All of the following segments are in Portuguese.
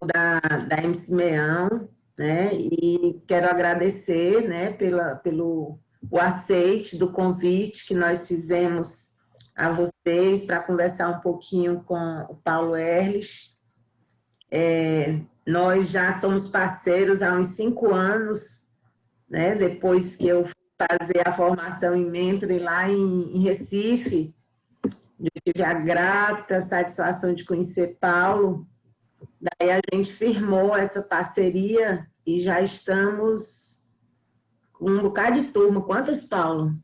da MC Meão, né? E quero agradecer, né, pelo o aceite do convite que nós fizemos a vocês para conversar um pouquinho com o Paulo Erlich. Nós já somos parceiros há uns 5 anos, né? Depois que eu fui fazer a formação em mentoring lá em Recife, eu tive a grata satisfação de conhecer Paulo. Daí a gente firmou essa parceria e já estamos com um bocado de turma. Quantas, Paulo?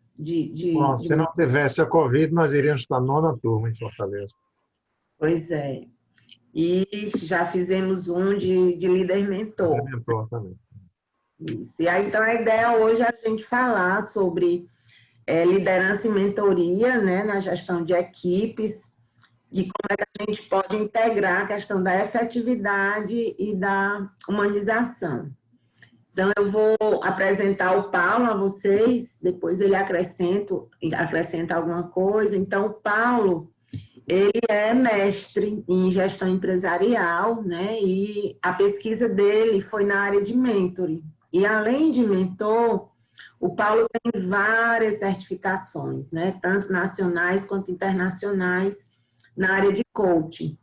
Bom, se não tivesse a Covid, nós iríamos para a 9ª turma em Fortaleza. Pois é. E já fizemos um de líder mentor. Líder mentor também. Isso. E aí, então, a ideia hoje é a gente falar sobre liderança e mentoria, né, na gestão de equipes, e como é que a gente pode integrar a questão da efetividade e da humanização. Então, eu vou apresentar o Paulo a vocês, depois ele acrescenta alguma coisa. Então, o Paulo, ele é mestre em gestão empresarial, né? E a pesquisa dele foi na área de mentoring. E, além de mentor, o Paulo tem várias certificações, né? Tanto nacionais quanto internacionais, na área de coaching.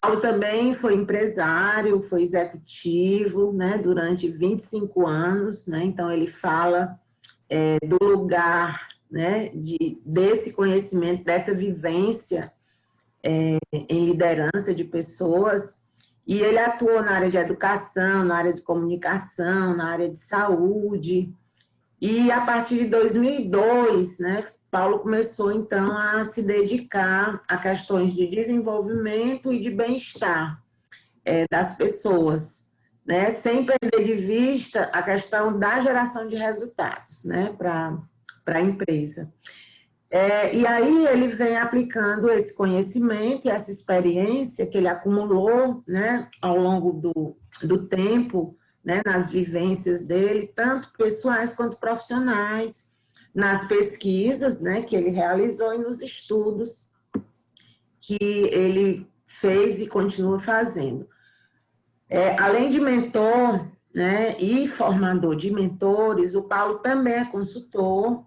Paulo também foi empresário, foi executivo, né, durante 25 anos, né, então ele fala do lugar, né, desse conhecimento, dessa vivência em liderança de pessoas, e ele atuou na área de educação, na área de comunicação, na área de saúde, e a partir de 2002, né, Paulo começou, então, a se dedicar a questões de desenvolvimento e de bem-estar das pessoas, né, sem perder de vista a questão da geração de resultados, né, para a empresa. E aí ele vem aplicando esse conhecimento e essa experiência que ele acumulou, né, ao longo do tempo, né, nas vivências dele, tanto pessoais quanto profissionais, nas pesquisas, né, que ele realizou e nos estudos que ele fez e continua fazendo. Além de mentor, né, e formador de mentores, o Paulo também é consultor,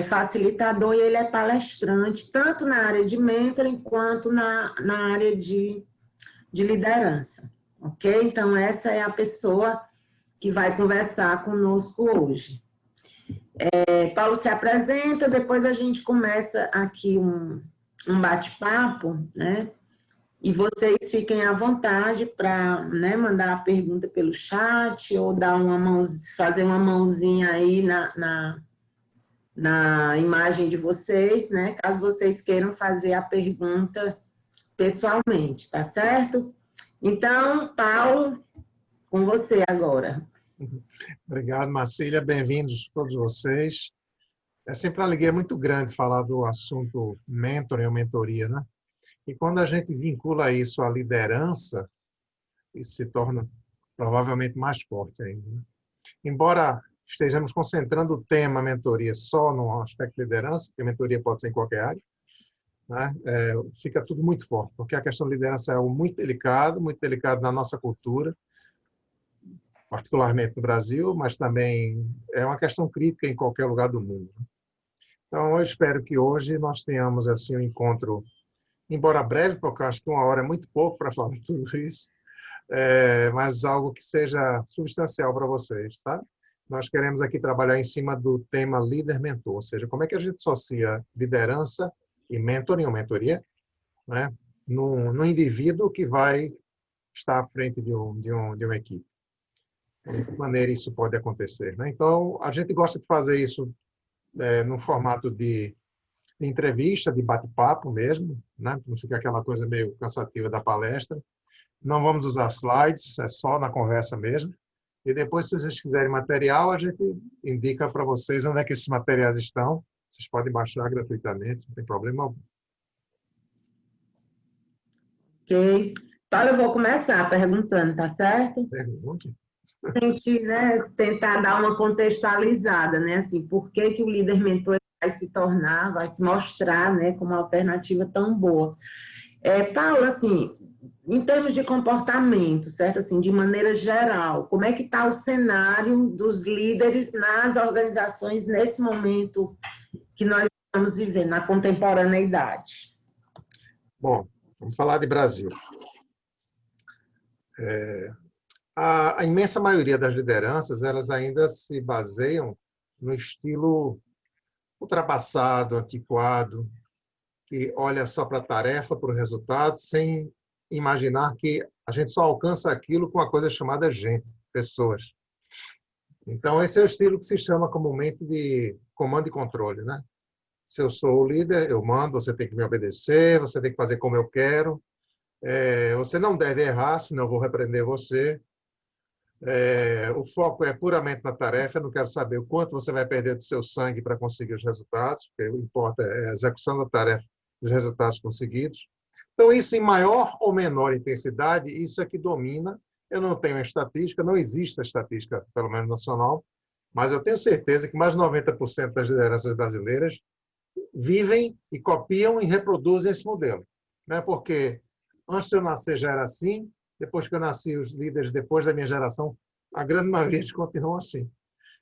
facilitador e ele é palestrante, tanto na área de mentoring quanto na área de liderança, ok? Então, essa é a pessoa que vai conversar conosco hoje. Paulo se apresenta, depois a gente começa aqui um bate-papo, né? E vocês fiquem à vontade para, né, mandar a pergunta pelo chat ou dar fazer uma mãozinha aí na imagem de vocês, né? Caso vocês queiram fazer a pergunta pessoalmente, tá certo? Então, Paulo, com você agora. Obrigado, Marcília. Bem-vindos todos vocês. É sempre uma alegria muito grande falar do assunto mentoring ou mentoria, né? E quando a gente vincula isso à liderança, isso se torna provavelmente mais forte ainda, né? Embora estejamos concentrando o tema mentoria só no aspecto de liderança, porque a mentoria pode ser em qualquer área, né? Fica tudo muito forte, porque a questão de liderança é algo muito delicado na nossa cultura, particularmente no Brasil, mas também é uma questão crítica em qualquer lugar do mundo. Então, eu espero que hoje nós tenhamos assim um encontro, embora breve, porque eu acho que 1 hora é muito pouco para falar tudo isso, mas algo que seja substancial para vocês, tá? Nós queremos aqui trabalhar em cima do tema líder-mentor, ou seja, como é que a gente associa liderança e mentoring ou mentoria, né, no indivíduo que vai estar à frente de uma equipe. De que maneira isso pode acontecer, né? Então, a gente gosta de fazer isso no formato de entrevista, de bate-papo mesmo, né? Não fica aquela coisa meio cansativa da palestra. Não vamos usar slides, é só na conversa mesmo. E depois, se vocês quiserem material, a gente indica para vocês onde é que esses materiais estão. Vocês podem baixar gratuitamente, não tem problema algum. Ok. Paulo, eu vou começar perguntando, tá certo? Pergunte. A gente, né, tentar dar uma contextualizada, né, assim, por que o líder mentor vai se mostrar, né, como uma alternativa tão boa. Paulo, assim, em termos de comportamento, certo? Assim, de maneira geral, como é que está o cenário dos líderes nas organizações nesse momento que nós estamos vivendo, na contemporaneidade? Bom, vamos falar de Brasil. A imensa maioria das lideranças, elas ainda se baseiam no estilo ultrapassado, antiquado, que olha só para a tarefa, para o resultado, sem imaginar que a gente só alcança aquilo com uma coisa chamada gente, pessoas. Então, esse é o estilo que se chama comumente de comando e controle, né? Se eu sou o líder, eu mando, você tem que me obedecer, você tem que fazer como eu quero, você não deve errar, senão eu vou repreender você. O foco é puramente na tarefa, eu não quero saber o quanto você vai perder do seu sangue para conseguir os resultados, porque o que importa é a execução da tarefa, os resultados conseguidos. Então, isso em maior ou menor intensidade, isso é que domina. Eu não tenho estatística, não existe a estatística, pelo menos nacional, mas eu tenho certeza que mais de 90% das lideranças brasileiras vivem e copiam e reproduzem esse modelo. Né? Porque antes de eu nascer já era assim, depois que eu nasci, os líderes depois da minha geração, a grande maioria continuam assim.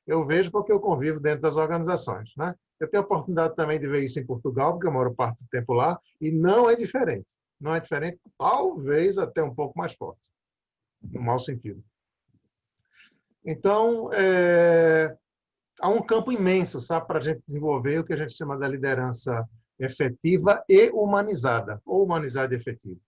Eu vejo porque eu convivo dentro das organizações. Né? Eu tenho a oportunidade também de ver isso em Portugal, porque eu moro parte do tempo lá, e não é diferente. Não é diferente, talvez até um pouco mais forte, no mau sentido. Então, há um campo imenso, sabe, para a gente desenvolver o que a gente chama da liderança efetiva e humanizada, ou humanizada e efetiva.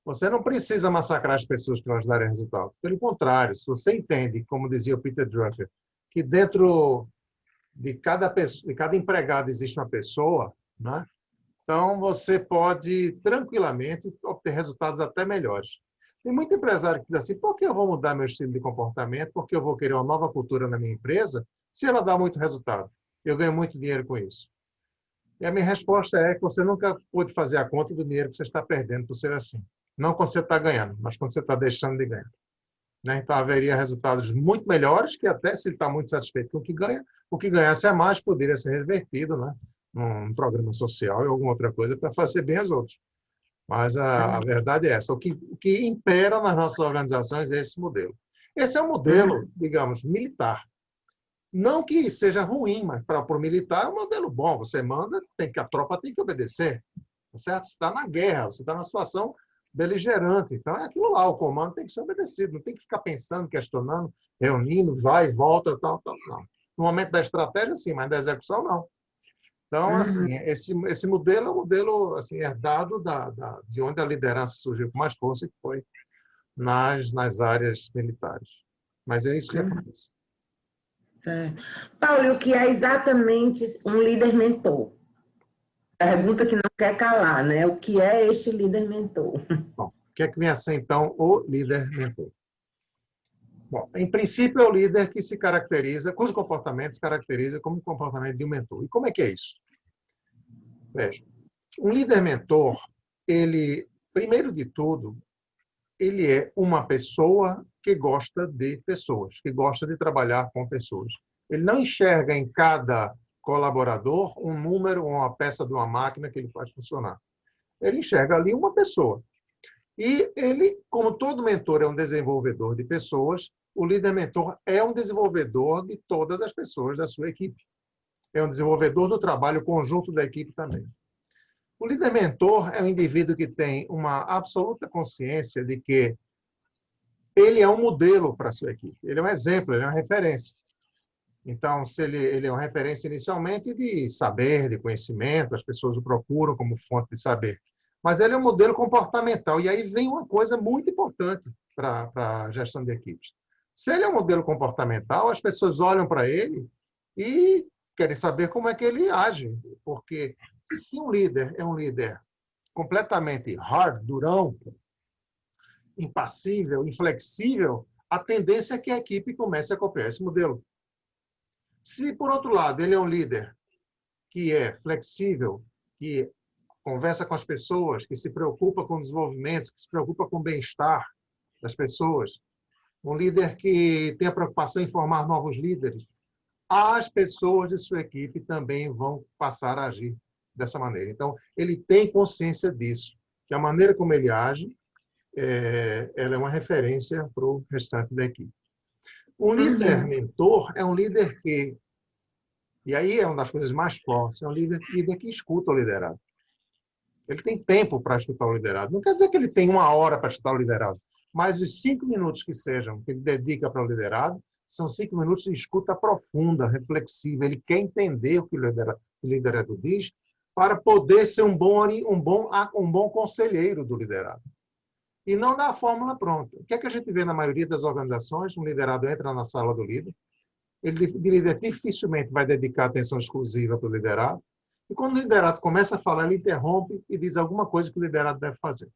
Você não precisa massacrar as pessoas para elas darem resultado. Pelo contrário, se você entende, como dizia o Peter Drucker, que dentro de cada pessoa, de cada empregado existe uma pessoa, né? Então você pode tranquilamente obter resultados até melhores. Tem muito empresário que diz assim: por que eu vou mudar meu estilo de comportamento? Porque eu vou querer uma nova cultura na minha empresa, se ela dá muito resultado. Eu ganho muito dinheiro com isso. E a minha resposta é que você nunca pôde fazer a conta do dinheiro que você está perdendo por ser assim. Não quando você está ganhando, mas quando você está deixando de ganhar. Né? Então, haveria resultados muito melhores, que até se ele está muito satisfeito com o que ganhasse a mais poderia ser revertido, né? Num programa social e alguma outra coisa para fazer bem aos outros. Mas a verdade é essa. O que impera nas nossas organizações é esse modelo. Esse é um modelo, digamos, militar. Não que seja ruim, mas para o militar é um modelo bom. Você manda, a tropa tem que obedecer. Certo? Você está na guerra, você está numa situação beligerante. Então, é aquilo lá, o comando tem que ser obedecido. Não tem que ficar pensando, questionando, reunindo, vai e volta, tal, tal. Não. No momento da estratégia, sim, mas da execução, não. Então, assim, esse modelo é um modelo assim, herdado de onde a liderança surgiu com mais força, que foi nas áreas militares. Mas é isso que acontece. Certo. Paulo, o que é exatamente um líder mentor? Pergunta que não quer calar, né? O que é este líder mentor? Bom, o que é que vem a ser, então, o líder mentor? Bom, em princípio, é o líder que se caracteriza, cujo comportamento se caracteriza como o comportamento de um mentor. E como é que é isso? Veja, um líder mentor, ele, primeiro de tudo, ele é uma pessoa que gosta de pessoas, que gosta de trabalhar com pessoas. Ele não enxerga em cada colaborador um número ou uma peça de uma máquina que ele faz funcionar. Ele enxerga ali uma pessoa. E ele, como todo mentor é um desenvolvedor de pessoas, o líder mentor é um desenvolvedor de todas as pessoas da sua equipe. É um desenvolvedor do trabalho conjunto da equipe também. O líder mentor é um indivíduo que tem uma absoluta consciência de que ele é um modelo para a sua equipe. Ele é um exemplo, ele é uma referência. Então, se ele é uma referência inicialmente de saber, de conhecimento, as pessoas o procuram como fonte de saber. Mas ele é um modelo comportamental. E aí vem uma coisa muito importante para a gestão de equipes. Se ele é um modelo comportamental, as pessoas olham para ele e querem saber como é que ele age. Porque se um líder é um líder completamente hard, durão, impassível, inflexível, a tendência é que a equipe comece a copiar esse modelo. Se, por outro lado, ele é um líder que é flexível, que conversa com as pessoas, que se preocupa com o desenvolvimento, que se preocupa com o bem-estar das pessoas, um líder que tem a preocupação em formar novos líderes, as pessoas de sua equipe também vão passar a agir dessa maneira. Então, ele tem consciência disso, que a maneira como ele age ela é uma referência para o restante da equipe. Um líder mentor é um líder que, e aí é uma das coisas mais fortes, é um líder que escuta o liderado. Ele tem tempo para escutar o liderado. Não quer dizer que ele tem 1 hora para escutar o liderado, mas os 5 minutos que sejam, que ele dedica para o liderado, são 5 minutos de escuta profunda, reflexiva. Ele quer entender o que o liderado diz para poder ser um bom conselheiro do liderado. E não dar a fórmula pronta. O que é que a gente vê na maioria das organizações? Um liderado entra na sala do líder, o líder dificilmente vai dedicar atenção exclusiva para o liderado, e quando o liderado começa a falar, ele interrompe e diz alguma coisa que o liderado deve fazer.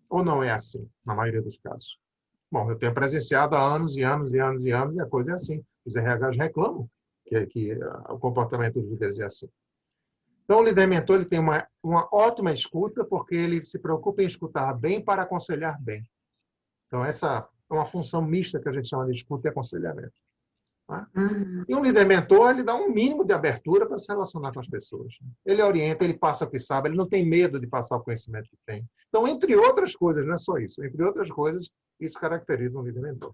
Ou não é assim, na maioria dos casos? Bom, eu tenho presenciado há anos e anos e anos e anos, e a coisa é assim. Os RHs reclamam que o comportamento dos líderes é assim. Então, o líder mentor ele tem uma ótima escuta, porque ele se preocupa em escutar bem para aconselhar bem. Então, essa é uma função mista que a gente chama de escuta e aconselhamento. Tá? E um líder mentor, ele dá um mínimo de abertura para se relacionar com as pessoas. Ele orienta, ele passa o que sabe, ele não tem medo de passar o conhecimento que tem. Então, entre outras coisas, não é só isso, entre outras coisas, isso caracteriza um líder mentor.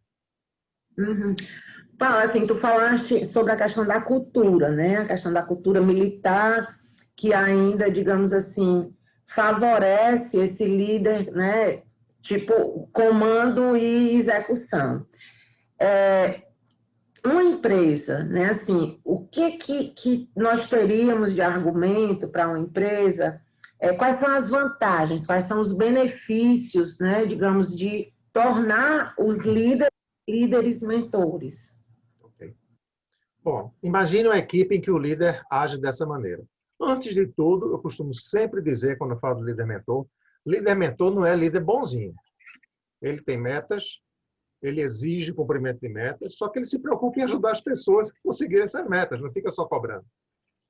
Paulo, assim, tu falaste sobre a questão da cultura, né? A questão da cultura militar, que ainda, digamos assim, favorece esse líder, né? Tipo, comando e execução. Uma empresa, né? Assim, o que nós teríamos de argumento para uma empresa? Quais são as vantagens, quais são os benefícios, né? Digamos, de tornar os líderes mentores? Okay. Bom, imagine uma equipe em que o líder age dessa maneira. Antes de tudo, eu costumo sempre dizer, quando eu falo de líder mentor não é líder bonzinho. Ele tem metas, ele exige cumprimento de metas, só que ele se preocupa em ajudar as pessoas a conseguirem essas metas, não fica só cobrando.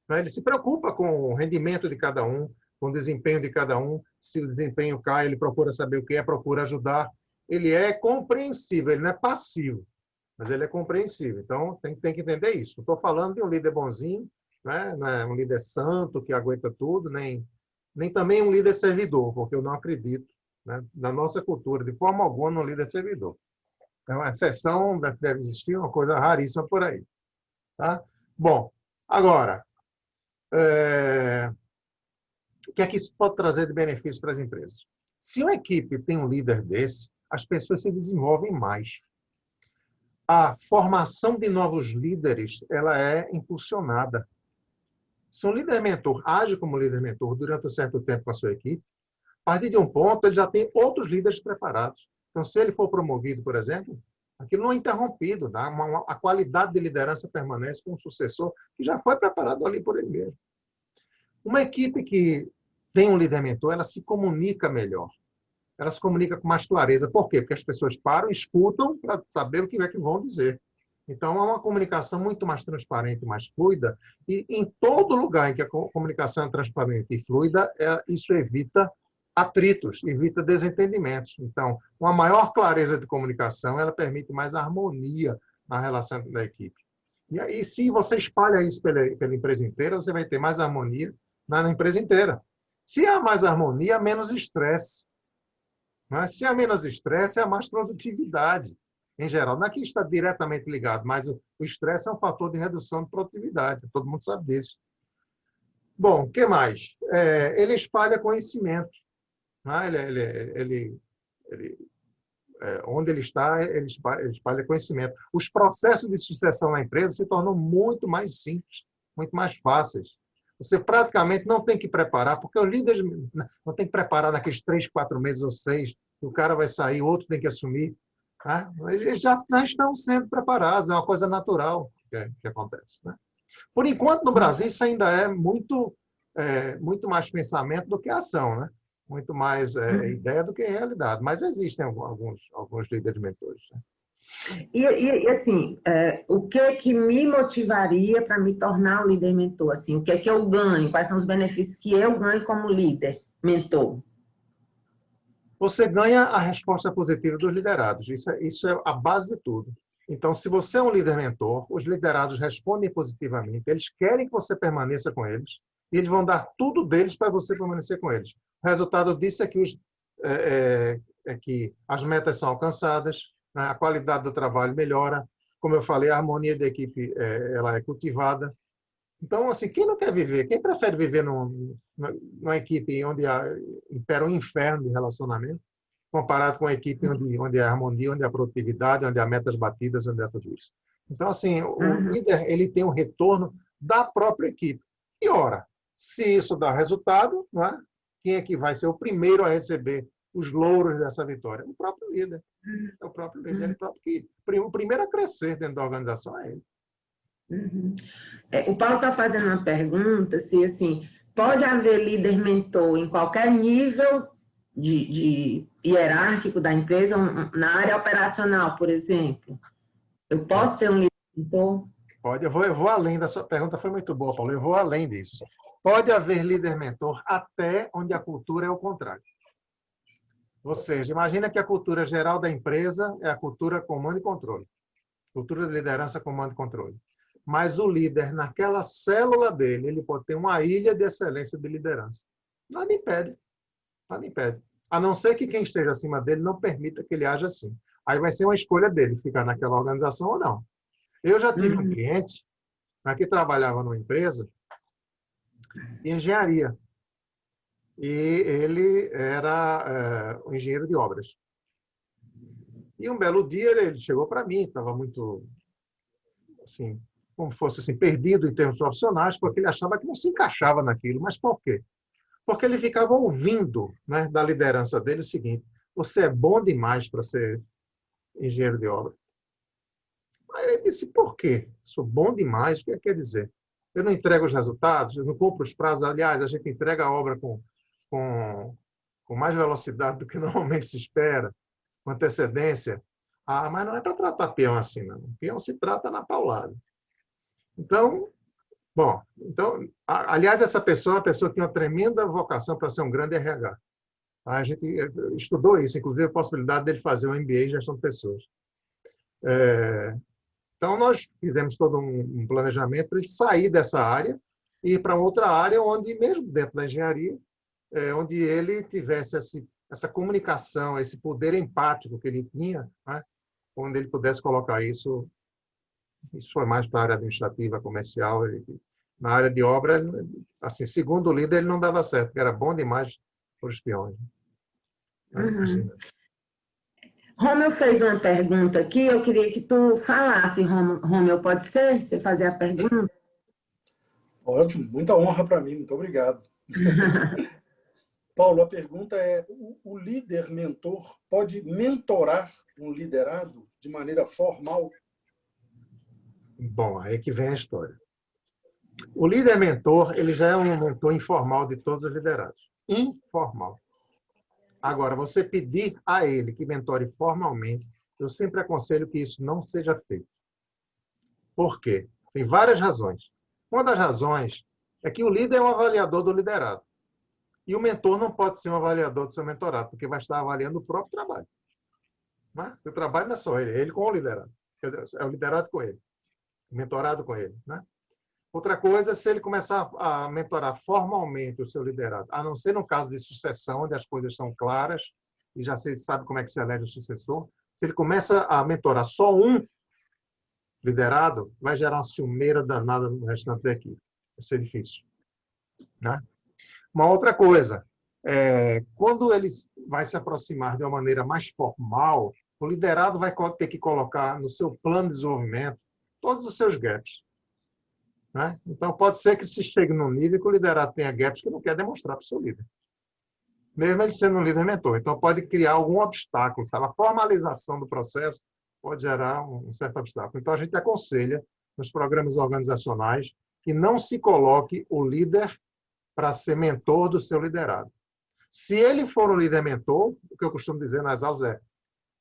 Ele se preocupa com o rendimento de cada um, com o desempenho de cada um. Se o desempenho cai, ele procura saber o que é, procura ajudar. Ele é compreensível, ele não é passivo, mas ele é compreensível. Então, tem que entender isso. Não estou falando de um líder bonzinho, né? Não é um líder santo que aguenta tudo, nem também um líder servidor, porque eu não acredito, né, na nossa cultura, de forma alguma, no líder servidor. Então, a exceção deve existir, uma coisa raríssima por aí. Tá? Bom, agora, o que é que isso pode trazer de benefício para as empresas? Se uma equipe tem um líder desse, as pessoas se desenvolvem mais. A formação de novos líderes ela é impulsionada. Se um líder mentor age como líder mentor durante um certo tempo com a sua equipe, a partir de um ponto, ele já tem outros líderes preparados. Então, se ele for promovido, por exemplo, aquilo não é interrompido. Tá? A qualidade de liderança permanece com um sucessor que já foi preparado ali por ele mesmo. Uma equipe que tem um líder mentor, ela se comunica melhor. Ela se comunica com mais clareza. Por quê? Porque as pessoas param, escutam para saber o que é que vão dizer. Então, é uma comunicação muito mais transparente, mais fluida. E em todo lugar em que a comunicação é transparente e fluida, isso evita atritos, evita desentendimentos. Então, uma maior clareza de comunicação, ela permite mais harmonia na relação da equipe. E aí, se você espalha isso pela empresa inteira, você vai ter mais harmonia na empresa inteira. Se há mais harmonia, há menos estresse. Mas se há menos estresse, há mais produtividade, em geral. Não é que está diretamente ligado, mas o estresse é um fator de redução de produtividade. Todo mundo sabe disso. Bom, o que mais? Ele espalha conhecimento. Onde ele está, ele espalha conhecimento. Os processos de sucessão na empresa se tornam muito mais simples, muito mais fáceis. Você praticamente não tem que preparar, porque o líder não tem que preparar naqueles 3, 4 meses ou 6, que o cara vai sair, o outro tem que assumir. Tá? Eles já estão sendo preparados, é uma coisa natural que acontece. Né? Por enquanto, no Brasil, isso ainda é muito mais pensamento do que ação, né? Muito mais ideia do que realidade. Mas existem alguns líderes mentores. Né? E assim, o que é que me motivaria para me tornar um líder mentor? Assim, o que é que eu ganho? Quais são os benefícios que eu ganho como líder mentor? Você ganha a resposta positiva dos liderados. Isso é a base de tudo. Então, se você é um líder mentor, os liderados respondem positivamente, eles querem que você permaneça com eles, e eles vão dar tudo deles para você permanecer com eles. O resultado disso é que é que as metas são alcançadas, né? A qualidade do trabalho melhora. Como eu falei, a harmonia da equipe ela é cultivada. Então, assim, quem não quer viver, quem prefere viver numa equipe onde impera um inferno de relacionamento, comparado com a equipe onde há harmonia, onde há produtividade, onde há metas batidas, onde há tudo isso. Então, assim, o líder ele tem um retorno da própria equipe. E, ora, se isso dá resultado, não é? Quem é que vai ser o primeiro a receber os louros dessa vitória? O próprio líder. É o próprio líder. Ele próprio que, o primeiro a crescer dentro da organização é ele. O Paulo está fazendo uma pergunta se, assim, pode haver líder mentor em qualquer nível de hierárquico da empresa, na área operacional, por exemplo. Eu posso ter um líder mentor? Pode, eu vou além da sua pergunta, foi muito boa, Paulo, eu vou além disso. Pode haver líder mentor até onde a cultura é o contrário. Ou seja, imagina que a cultura geral da empresa é a cultura comando e controle. Cultura de liderança, comando e controle. Mas o líder, naquela célula dele, ele pode ter uma ilha de excelência de liderança. Nada impede. Nada impede. A não ser que quem esteja acima dele não permita que ele haja assim. Aí vai ser uma escolha dele, ficar naquela organização ou não. Eu já tive um cliente que trabalhava numa empresa de engenharia. E ele era um engenheiro de obras. E um belo dia ele chegou para mim, estava muito, assim, como fosse assim, perdido em termos profissionais, porque ele achava que não se encaixava naquilo. Mas por quê? Porque ele ficava ouvindo, né, da liderança dele o seguinte: você é bom demais para ser engenheiro de obra. Aí ele disse: por quê? Sou bom demais, o que quer dizer? Eu não entrego os resultados, eu não cumpro os prazos. Aliás, a gente entrega a obra com mais velocidade do que normalmente se espera, com antecedência. Ah, mas não é para tratar peão assim, não. Peão se trata na paulada. Então, aliás, essa pessoa é uma pessoa que tem uma tremenda vocação para ser um grande RH. A gente estudou isso, inclusive a possibilidade dele fazer um MBA em gestão de pessoas. Então, nós fizemos todo um planejamento para ele sair dessa área e ir para outra área onde, mesmo dentro da engenharia, onde ele tivesse essa comunicação, esse poder empático que ele tinha, né? Onde ele pudesse colocar isso. Isso foi mais para a área administrativa, comercial. Na área de obra, assim, segundo o líder, ele não dava certo, porque era bom demais para os peões. Romeu fez uma pergunta aqui, eu queria que tu falasse, Romeu, pode ser? Você fazer a pergunta? Ótimo, muita honra para mim, muito obrigado. Paulo, a pergunta é: o líder mentor pode mentorar um liderado de maneira formal? Bom, aí que vem a história. O líder mentor, ele já é um mentor informal de todos os liderados. Informal. Agora, você pedir a ele que mentore formalmente, eu sempre aconselho que isso não seja feito. Por quê? Tem várias razões. Uma das razões é que o líder é um avaliador do liderado. E o mentor não pode ser um avaliador do seu mentorado, porque vai estar avaliando o próprio trabalho. Né? O trabalho não é só ele, é ele com o liderado. Quer dizer, é o liderado com ele. Mentorado com ele. Né? Outra coisa, se ele começar a mentorar formalmente o seu liderado, a não ser no caso de sucessão, onde as coisas são claras, e já se sabe como é que se elege o sucessor, se ele começa a mentorar só um liderado, vai gerar uma ciumeira danada no restante da equipe. Vai ser difícil. Né? Uma outra coisa, quando ele vai se aproximar de uma maneira mais formal, o liderado vai ter que colocar no seu plano de desenvolvimento todos os seus gaps. Né? Então, pode ser que se chegue num nível que o liderado tenha gaps que não quer demonstrar para o seu líder. Mesmo ele sendo um líder mentor. Então, pode criar algum obstáculo. Sabe? A formalização do processo pode gerar um certo obstáculo. Então, a gente aconselha, nos programas organizacionais, que não se coloque o líder para ser mentor do seu liderado. Se ele for um líder mentor, o que eu costumo dizer nas aulas é: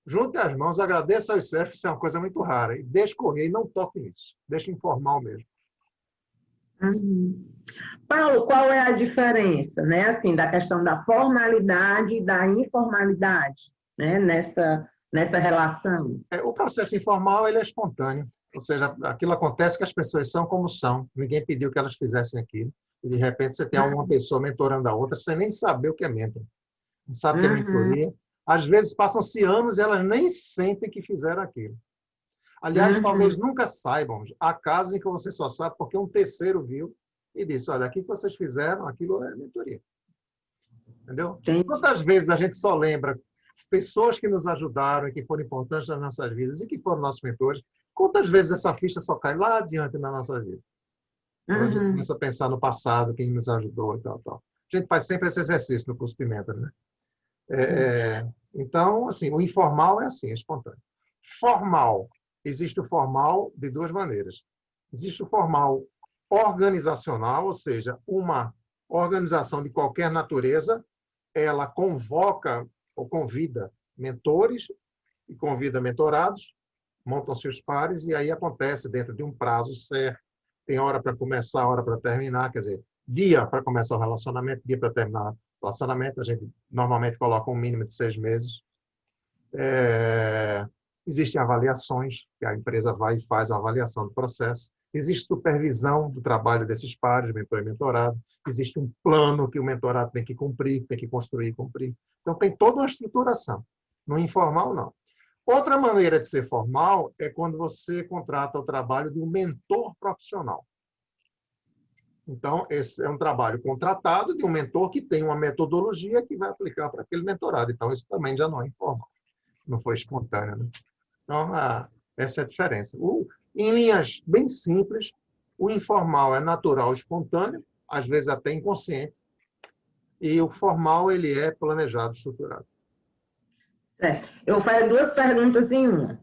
junte as mãos, agradeça aos chefes, isso é uma coisa muito rara, e deixe correr e não toque nisso. Deixe informal mesmo. Paulo, qual é a diferença, né, assim, da questão da formalidade e da informalidade, né, nessa relação? O processo informal ele é espontâneo, ou seja, aquilo acontece que as pessoas são como são, ninguém pediu que elas fizessem aquilo, e de repente você tem uma pessoa mentorando a outra sem nem saber o que é mentor. Não sabe o que é mentoria. Às vezes passam-se anos e elas nem sentem que fizeram aquilo. Aliás, talvez nunca saibam. Há casos em que você só sabe porque um terceiro viu e disse, olha, aquilo que vocês fizeram, aquilo é mentoria. Entendeu? Sim. Quantas vezes a gente só lembra pessoas que nos ajudaram e que foram importantes nas nossas vidas e que foram nossos mentores, quantas vezes essa ficha só cai lá adiante na nossa vida? Quando a gente começa a pensar no passado, quem nos ajudou e tal, tal. A gente faz sempre esse exercício no curso de Mentor, né? Então, assim, o informal é assim, é espontâneo. Formal. Existe o formal de duas maneiras. Existe o formal organizacional, ou seja, uma organização de qualquer natureza, ela convoca ou convida mentores e convida mentorados, montam seus pares e aí acontece dentro de um prazo certo. Tem hora para começar, hora para terminar, quer dizer, dia para começar o relacionamento, dia para terminar o relacionamento. A gente normalmente coloca um mínimo de 6 meses. Existem avaliações, que a empresa vai e faz uma avaliação do processo. Existe supervisão do trabalho desses pares, mentor e mentorado. Existe um plano que o mentorado tem que cumprir, tem que construir e cumprir. Então, tem toda uma estruturação. No informal, não. Outra maneira de ser formal é quando você contrata o trabalho de um mentor profissional. Então, esse é um trabalho contratado de um mentor que tem uma metodologia que vai aplicar para aquele mentorado. Então, isso também já não é informal. Não foi espontâneo, né? Então, essa é a diferença. Em linhas bem simples, o informal é natural, espontâneo, às vezes até inconsciente, e o formal ele é planejado, estruturado. Certo. Eu vou fazer duas perguntas em uma,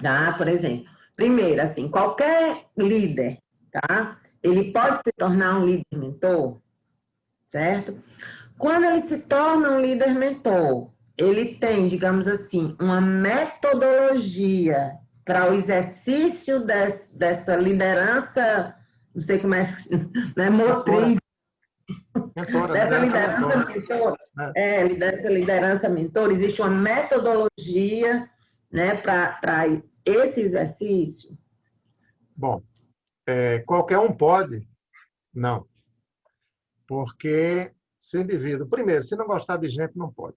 tá? Por exemplo, primeiro, assim, qualquer líder, tá? Ele pode se tornar um líder mentor, certo? Quando ele se torna um líder mentor, ele tem, digamos assim, uma metodologia para o exercício dessa liderança, não sei como é, né, motriz, Mentora, dessa liderança mentor, liderança mentor, existe uma metodologia, né, para esse exercício? Bom, qualquer um pode? Não. Porque se indivíduo, primeiro, se não gostar de gente, não pode.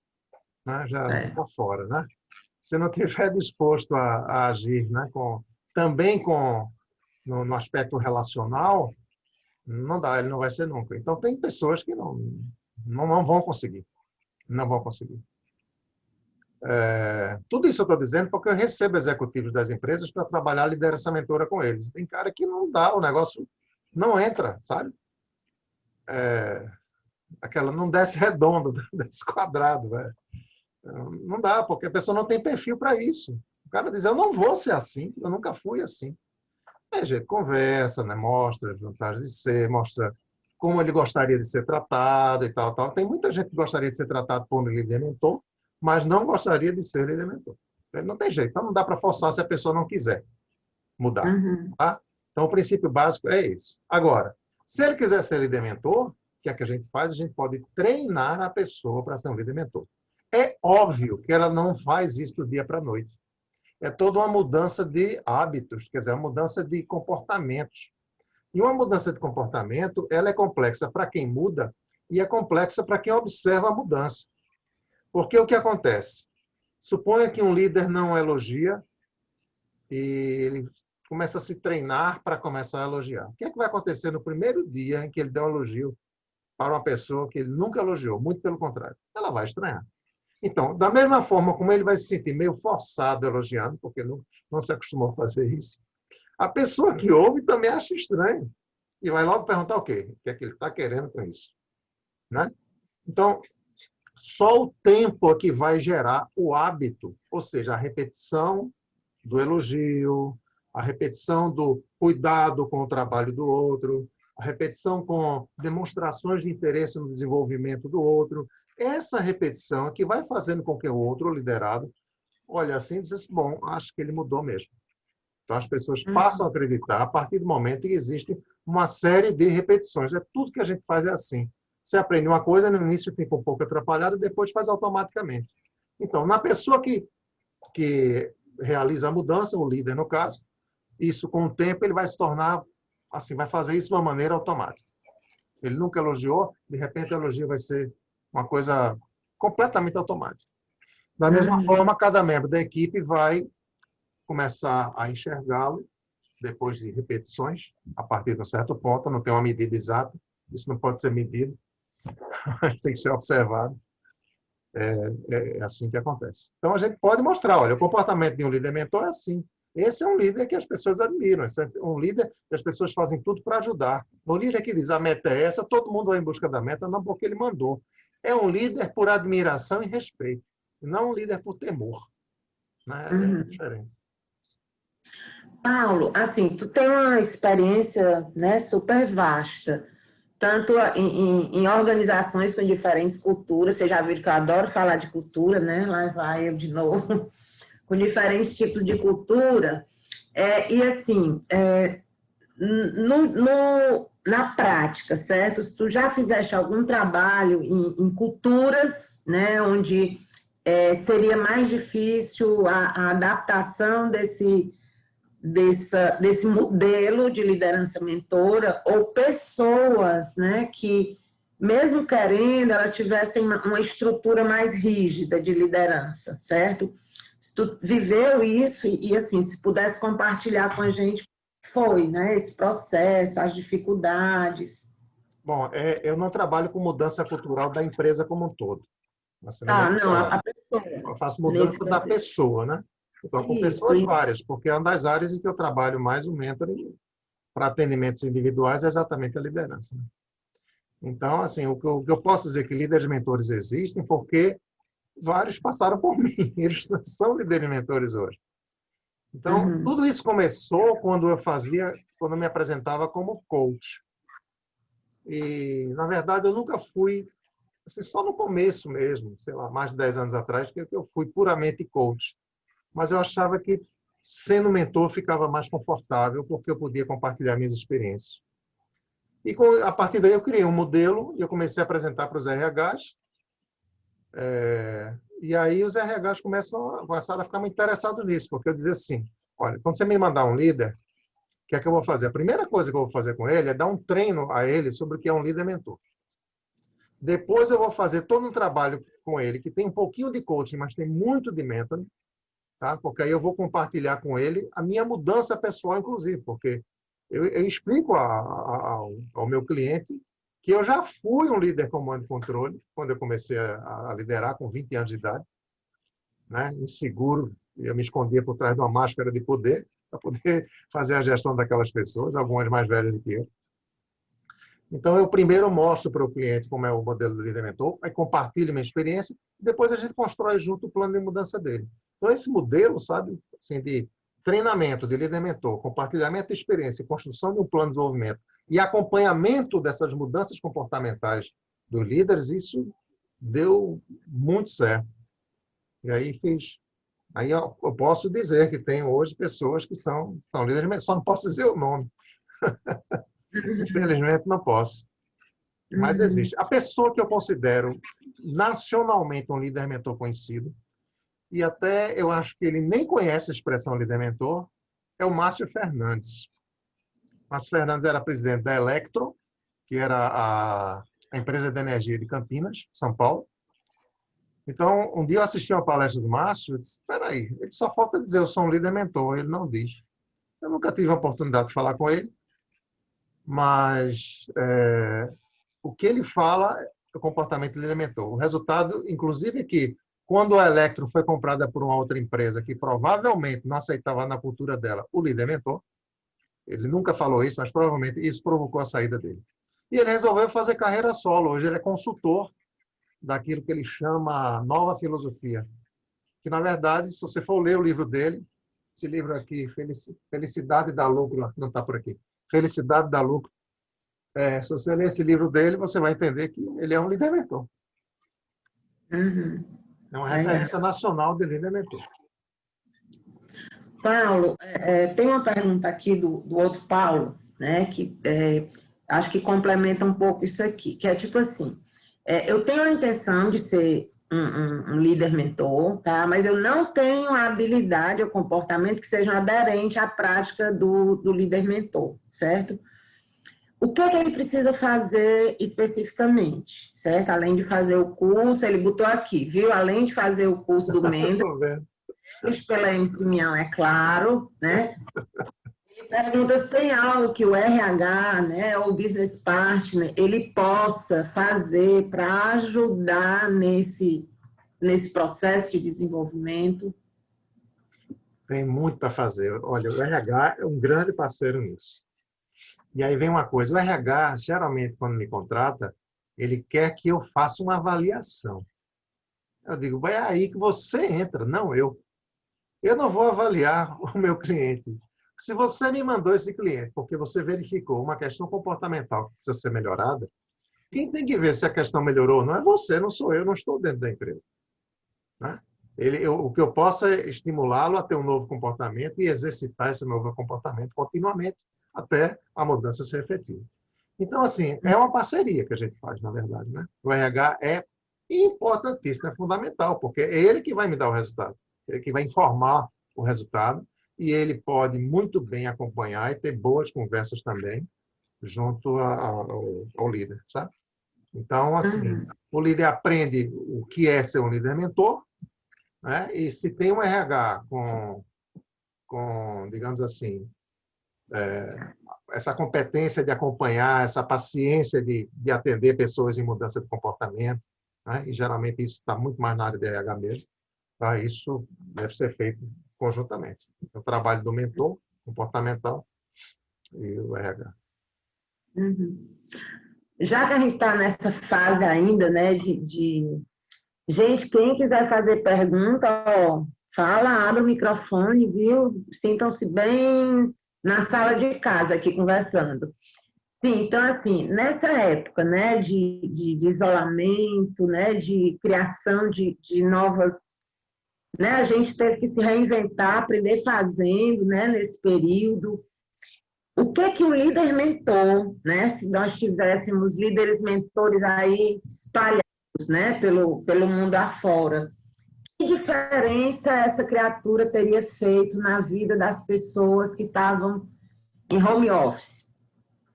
Né? Já está fora, né? Se não estiver disposto a agir, né? Também no aspecto relacional, não dá, ele não vai ser nunca. Então, tem pessoas que não vão conseguir. Não vão conseguir. Tudo isso eu estou dizendo porque eu recebo executivos das empresas para trabalhar a liderança mentora com eles. Tem cara que não dá, o negócio não entra, sabe? Aquela não desce redondo, desce quadrado. Velho. Não dá, porque a pessoa não tem perfil para isso. O cara diz, eu não vou ser assim, eu nunca fui assim. Aí a gente conversa, né? Mostra as vantagens de ser, mostra como ele gostaria de ser tratado e tal, tal. Tem muita gente que gostaria de ser tratado por um líder mentor, mas não gostaria de ser líder mentor. Não tem jeito, então não dá para forçar se a pessoa não quiser mudar. Tá? Então o princípio básico é esse. Agora, se ele quiser ser líder mentor, o que é que a gente faz? A gente pode treinar a pessoa para ser um líder mentor. É óbvio que ela não faz isso do dia para a noite. É toda uma mudança de hábitos, quer dizer, uma mudança de comportamentos. E uma mudança de comportamento, ela é complexa para quem muda e é complexa para quem observa a mudança. Porque o que acontece? Suponha que um líder não elogia e ele começa a se treinar para começar a elogiar. O que é que vai acontecer no primeiro dia em que ele der um elogio para uma pessoa que ele nunca elogiou? Muito pelo contrário, ela vai estranhar. Então, da mesma forma como ele vai se sentir meio forçado elogiando, porque não se acostumou a fazer isso, a pessoa que ouve também acha estranho. E vai logo perguntar o quê? O que é que ele está querendo com isso? Né? Então, só o tempo é que vai gerar o hábito, ou seja, a repetição do elogio, a repetição do cuidado com o trabalho do outro, a repetição com demonstrações de interesse no desenvolvimento do outro. Essa repetição é que vai fazendo com que o outro, o liderado, olhe assim e diz assim, bom, acho que ele mudou mesmo. Então, as pessoas passam a acreditar a partir do momento que existe uma série de repetições. Tudo que a gente faz é assim. Você aprende uma coisa, no início fica um pouco atrapalhado, depois faz automaticamente. Então, na pessoa que realiza a mudança, o líder no caso, isso com o tempo ele vai se tornar, assim, vai fazer isso de uma maneira automática. Ele nunca elogiou, de repente o elogio vai ser uma coisa completamente automática. Da mesma forma, cada membro da equipe vai começar a enxergá-lo depois de repetições, a partir de um certo ponto, não tem uma medida exata, isso não pode ser medido, tem que ser observado. É assim que acontece. Então, a gente pode mostrar, olha, o comportamento de um líder mentor é assim. Esse é um líder que as pessoas admiram, esse é um líder que as pessoas fazem tudo para ajudar. O líder que diz, a meta é essa, todo mundo vai em busca da meta, não porque ele mandou. É um líder por admiração e respeito, não um líder por temor. Né? É diferente. Paulo, assim, tu tem uma experiência, né, super vasta, tanto em organizações com diferentes culturas, você já viu que eu adoro falar de cultura, né? Lá vai eu de novo, com diferentes tipos de cultura. E assim, na prática, certo? Se tu já fizeste algum trabalho em culturas, né, onde seria mais difícil a adaptação desse modelo de liderança mentora, ou pessoas, né, que, mesmo querendo, elas tivessem uma estrutura mais rígida de liderança, certo? Se tu viveu isso e assim, se pudesse compartilhar com a gente, foi, né, esse processo, as dificuldades. Bom, eu não trabalho com mudança cultural da empresa como um todo. Não, a pessoa. Eu faço mudança da pessoa, né? Então, com pessoas várias, porque é uma das áreas em que eu trabalho mais o mentoring para atendimentos individuais é exatamente a liderança. Né? Então, assim, o que eu posso dizer que líderes mentores existem porque vários passaram por mim, eles são líderes mentores hoje. Então, tudo isso começou quando eu me apresentava como coach. E, na verdade, eu nunca fui, assim, só no começo mesmo, sei lá, mais de 10 anos atrás, que eu fui puramente coach. Mas eu achava que, sendo mentor, ficava mais confortável, porque eu podia compartilhar minhas experiências. E, a partir daí, eu criei um modelo e eu comecei a apresentar para os RHs. E aí, os RHs começaram a ficar muito interessados nisso, porque eu dizia assim, olha, quando você me mandar um líder, o que é que eu vou fazer? A primeira coisa que eu vou fazer com ele é dar um treino a ele sobre o que é um líder mentor. Depois eu vou fazer todo um trabalho com ele, que tem um pouquinho de coaching, mas tem muito de mentoring, tá? Porque aí eu vou compartilhar com ele a minha mudança pessoal, inclusive, porque eu explico ao meu cliente que eu já fui um líder comando e controle, quando eu comecei a liderar com 20 anos de idade, né? Inseguro, eu me escondia por trás de uma máscara de poder, para poder fazer a gestão daquelas pessoas, algumas mais velhas do que eu. Então, eu primeiro mostro para o cliente como é o modelo do líder mentor, aí compartilho minha experiência, e depois a gente constrói junto o plano de mudança dele. Então, esse modelo, sabe, assim, de treinamento de líder mentor, compartilhamento de experiência, construção de um plano de desenvolvimento e acompanhamento dessas mudanças comportamentais dos líderes, isso deu muito certo. E aí fiz. Aí eu posso dizer que tem hoje pessoas que são líderes, só não posso dizer o nome. Infelizmente, não posso. Mas existe. A pessoa que eu considero nacionalmente um líder mentor conhecido, e até eu acho que ele nem conhece a expressão líder mentor, é o Márcio Fernandes. Márcio Fernandes era presidente da Electro, que era a empresa de energia de Campinas, São Paulo. Então, um dia eu assisti uma palestra do Márcio e disse, espera aí, ele só falta dizer eu sou um líder mentor, ele não diz. Eu nunca tive a oportunidade de falar com ele, mas o que ele fala é o comportamento de líder mentor. O resultado, inclusive, é que quando a Electro foi comprada por uma outra empresa que provavelmente não aceitava na cultura dela o líder mentor, ele nunca falou isso, mas provavelmente isso provocou a saída dele. E ele resolveu fazer carreira solo. Hoje ele é consultor daquilo que ele chama nova filosofia. Que, na verdade, se você for ler o livro dele, esse livro aqui, Felicidade dá Lucro, não está por aqui, Felicidade dá Lucro. Se você ler esse livro dele, você vai entender que ele é um líder mentor. É uma referência nacional de líder mentor. Paulo, tem uma pergunta aqui do outro Paulo, né, que acho que complementa um pouco isso aqui, que é tipo assim, eu tenho a intenção de ser um líder mentor, tá? Mas eu não tenho a habilidade ou comportamento que sejam aderente à prática do líder mentor, certo? O que é que ele precisa fazer especificamente, certo? Além de fazer o curso, ele botou aqui, viu? Além de fazer o curso do Mentor, Tô vendo. pela MC Mião, é claro, né? Ele pergunta se tem algo que o RH, né, ou o business partner, ele possa fazer para ajudar nesse processo de desenvolvimento. Tem muito para fazer. Olha, o RH é um grande parceiro nisso. E aí vem uma coisa, o RH, geralmente, quando me contrata, ele quer que eu faça uma avaliação. Eu digo, vai aí que você entra, não eu. Eu não vou avaliar o meu cliente. Se você me mandou esse cliente porque você verificou uma questão comportamental que precisa ser melhorada, quem tem que ver se a questão melhorou não é você, não sou eu, não estou dentro da empresa. Né? O que eu posso é estimulá-lo a ter um novo comportamento e exercitar esse novo comportamento continuamente até a mudança ser efetiva. Então, assim, é uma parceria que a gente faz, na verdade. Né? O RH é importantíssimo, é fundamental, porque é ele que vai me dar o resultado, ele que vai informar o resultado e ele pode muito bem acompanhar e ter boas conversas também junto ao líder, sabe? Então, assim, Uhum. o líder aprende o que é ser um líder mentor, né? E se tem um RH digamos assim, essa competência de acompanhar, essa paciência de atender pessoas em mudança de comportamento, né? E geralmente isso está muito mais na área de RH mesmo, tá? Isso deve ser feito conjuntamente. O trabalho do mentor comportamental e o RH. Uhum. Já que a gente está nessa fase ainda, né, Gente, quem quiser fazer pergunta, ó, fala, abre o microfone, viu? Sintam-se bem na sala de casa aqui conversando. Sim, então, assim, nessa época, né, de isolamento, né, de criação de novas, né, a gente teve que se reinventar, aprender fazendo, né, nesse período. O que que o líder mentor, né, se nós tivéssemos líderes mentores aí espalhados, né, pelo mundo afora, que diferença essa criatura teria feito na vida das pessoas que estavam em home office,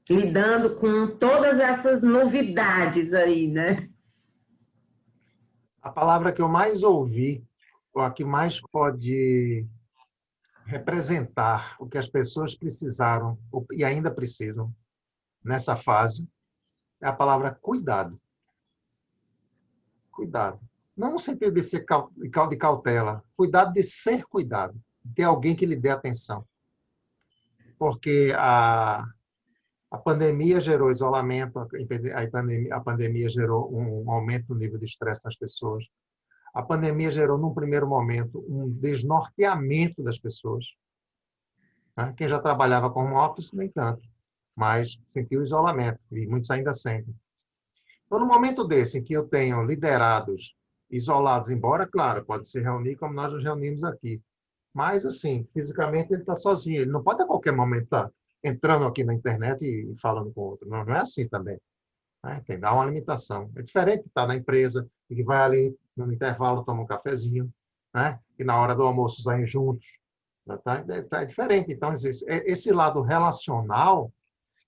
lidando com todas essas novidades aí, né? A palavra que eu mais ouvi, ou a que mais pode representar o que as pessoas precisaram e ainda precisam nessa fase, é a palavra cuidado. Cuidado. Não no sentido de ser de cautela, cuidado de ser cuidado, de ter alguém que lhe dê atenção. Porque a pandemia gerou isolamento, a pandemia gerou um aumento do nível de estresse nas pessoas. A pandemia gerou, num primeiro momento, um desnorteamento das pessoas. Né? Quem já trabalhava com home office, nem tanto, mas sentiu isolamento, e muitos ainda sentem. Então, no momento desse, em que eu tenho liderados isolados, embora, claro, pode se reunir como nós nos reunimos aqui, mas, assim, fisicamente ele está sozinho, ele não pode a qualquer momento estar entrando aqui na internet e falando com o outro. Não, não é assim também. Né? Tem que dar uma limitação. É diferente de estar na empresa e que vai ali no intervalo tomar um cafezinho, né? E na hora do almoço saem juntos. É diferente. Então, esse lado relacional,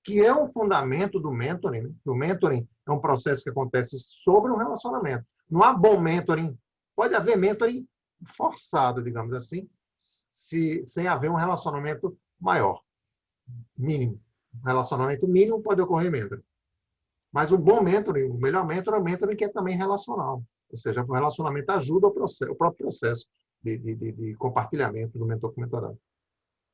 que é um fundamento do mentoring, né? O mentoring é um processo que acontece sobre um relacionamento. Não há bom mentoring. Pode haver mentoring forçado, digamos assim, sem haver um relacionamento maior, mínimo. Um relacionamento mínimo pode ocorrer mentoring. Mas o bom mentoring, o melhor mentoring é o mentoring que é também relacional. Ou seja, o relacionamento ajuda o próprio processo de compartilhamento do mentor com o mentorado.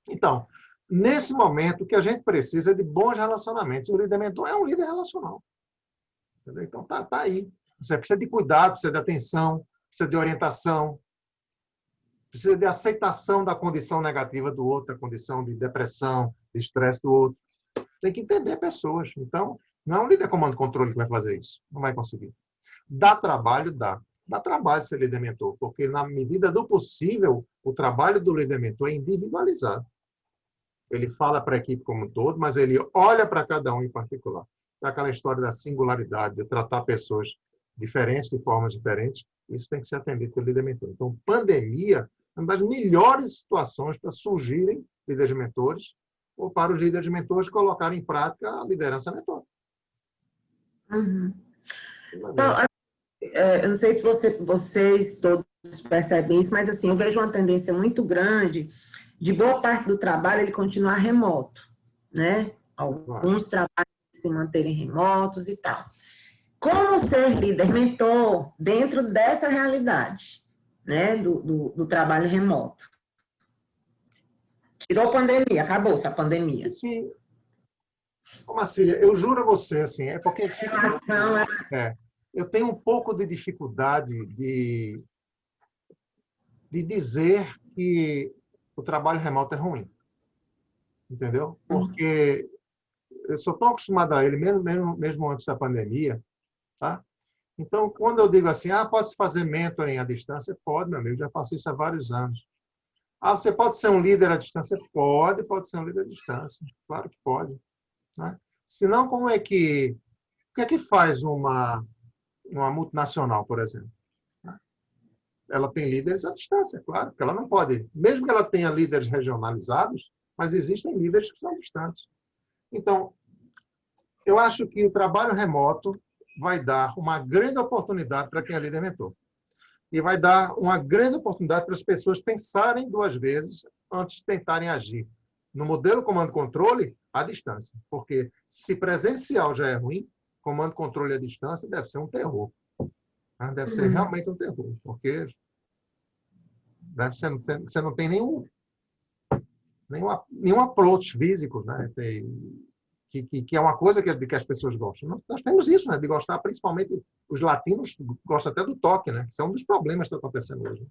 Então, nesse momento, o que a gente precisa é de bons relacionamentos. O líder mentor é um líder relacional. Entendeu? Então, tá aí. Você precisa de cuidado, precisa de atenção, precisa de orientação, precisa de aceitação da condição negativa do outro, da condição de depressão, de estresse do outro. Tem que entender pessoas. Então, não é um líder comando e controle que vai fazer isso. Não vai conseguir. Dá trabalho? Dá. Dá trabalho ser líder mentor, porque, na medida do possível, o trabalho do líder mentor é individualizado. Ele fala para a equipe como um todo, mas ele olha para cada um em particular. É aquela história da singularidade, de tratar pessoas diferentes, de formas diferentes. Isso tem que ser atendido pelo líder mentor. Então, pandemia é uma das melhores situações para surgirem líderes mentores ou para os líderes mentores colocar em prática a liderança mentor. Uhum. Então, eu não sei se vocês todos percebem isso, mas assim, eu vejo uma tendência muito grande de boa parte do trabalho ele continuar remoto, né? Alguns trabalhos se manterem remotos e tal. Como ser líder mentor dentro dessa realidade, né? Do trabalho remoto? Tirou a pandemia, acabou-se a pandemia. Sim. Como assim? Eu juro a você, assim, é porque eu tenho um pouco de dificuldade de dizer que o trabalho remoto é ruim. Entendeu? Porque eu sou tão acostumado a ele, mesmo antes da pandemia, tá? Então, quando eu digo assim, pode-se fazer mentoring à distância? Pode, meu amigo, já faço isso há vários anos. Você pode ser um líder à distância? Pode ser um líder à distância. Claro que pode. Né? Senão, como é que... O que é que faz uma multinacional, por exemplo? Ela tem líderes à distância, claro, porque ela não pode... Mesmo que ela tenha líderes regionalizados, mas existem líderes que são distantes. Então, eu acho que o trabalho remoto vai dar uma grande oportunidade para quem é líder mentor. E vai dar uma grande oportunidade para as pessoas pensarem 2 vezes antes de tentarem agir. No modelo comando-controle, à distância. Porque se presencial já é ruim, comando-controle à distância deve ser um terror. Deve ser realmente um terror. Porque você não tem nenhum approach físico, né? Que é uma coisa que as pessoas gostam. Nós temos isso, né? De gostar, principalmente os latinos gostam até do toque, né? Isso é um dos problemas que está acontecendo hoje.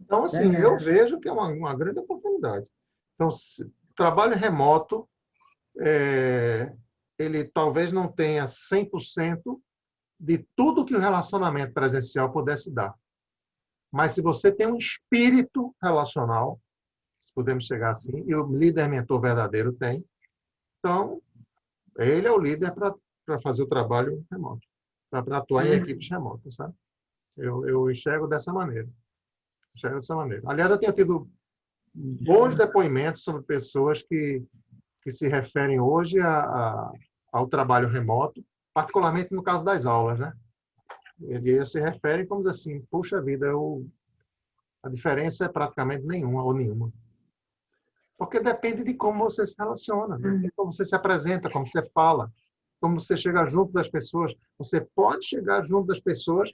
Então, assim, eu vejo que é uma grande oportunidade. Então, o trabalho remoto, ele talvez não tenha 100% de tudo que o relacionamento presencial pudesse dar. Mas se você tem um espírito relacional, se podemos chegar assim, e o líder mentor verdadeiro tem, então, ele é o líder para fazer o trabalho remoto, para atuar em equipes remotas, sabe? Eu enxergo dessa maneira. Aliás, eu tenho tido bons depoimentos sobre pessoas que se referem hoje ao trabalho remoto, particularmente no caso das aulas, né? Eles se referem como assim, puxa vida, a diferença é praticamente nenhuma ou nenhuma. Porque depende de como você se relaciona, né? Como você se apresenta, como você fala, como você chega junto das pessoas. Você pode chegar junto das pessoas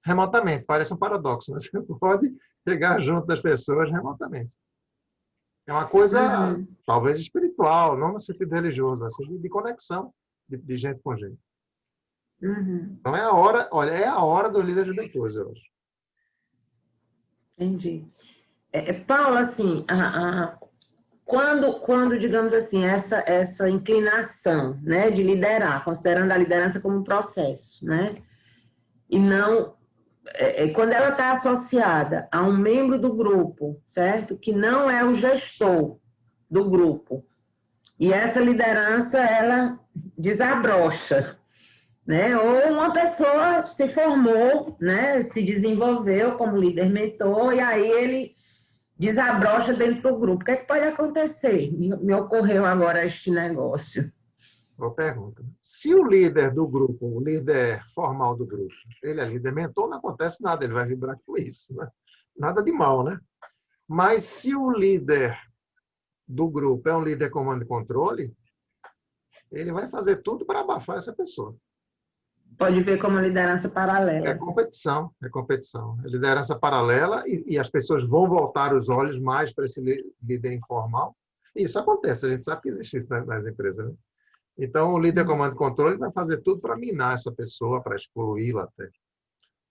remotamente. Parece um paradoxo, mas você pode chegar junto das pessoas remotamente. É uma coisa, talvez, espiritual, não no sentido religioso, assim, de conexão de gente com gente. Então, é a hora do líder de mentores, eu acho. Entendi. Paula, assim, quando, digamos assim, essa inclinação, né, de liderar, considerando a liderança como um processo, né, e não, quando ela está associada a um membro do grupo, certo, que não é o gestor do grupo, e essa liderança, ela desabrocha, né, ou uma pessoa se formou, né, se desenvolveu como líder mentor, e aí ele desabrocha dentro do grupo. O que é que pode acontecer? Me ocorreu agora este negócio. Boa pergunta. Se o líder do grupo, o líder formal do grupo, ele é líder mentor, não acontece nada, ele vai vibrar com isso, né? Nada de mal, né? Mas se o líder do grupo é um líder comando e controle, ele vai fazer tudo para abafar essa pessoa. Pode ver como liderança paralela. É competição. É liderança paralela e as pessoas vão voltar os olhos mais para esse líder informal. E isso acontece, a gente sabe que existe isso nas empresas, né? Então, o líder comando e controle vai fazer tudo para minar essa pessoa, para excluí-la até.